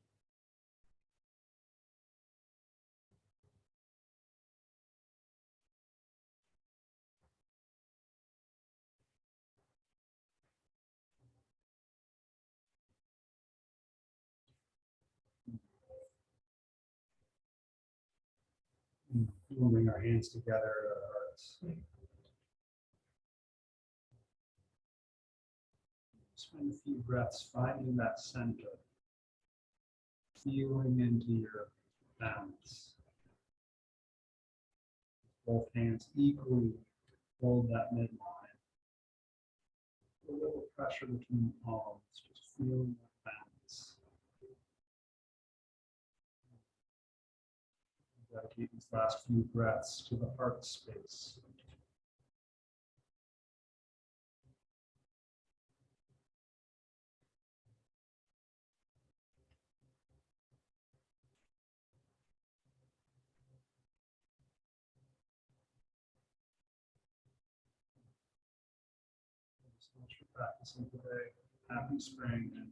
We'll bring our hands together at our hearts. Spend a few breaths finding that center, feeling into your balance. Both hands equally hold that midline. A little pressure between the palms, just feeling that balance. Dedicate these last few breaths to the heart space. Thanks so much for practicing today. Happy spring and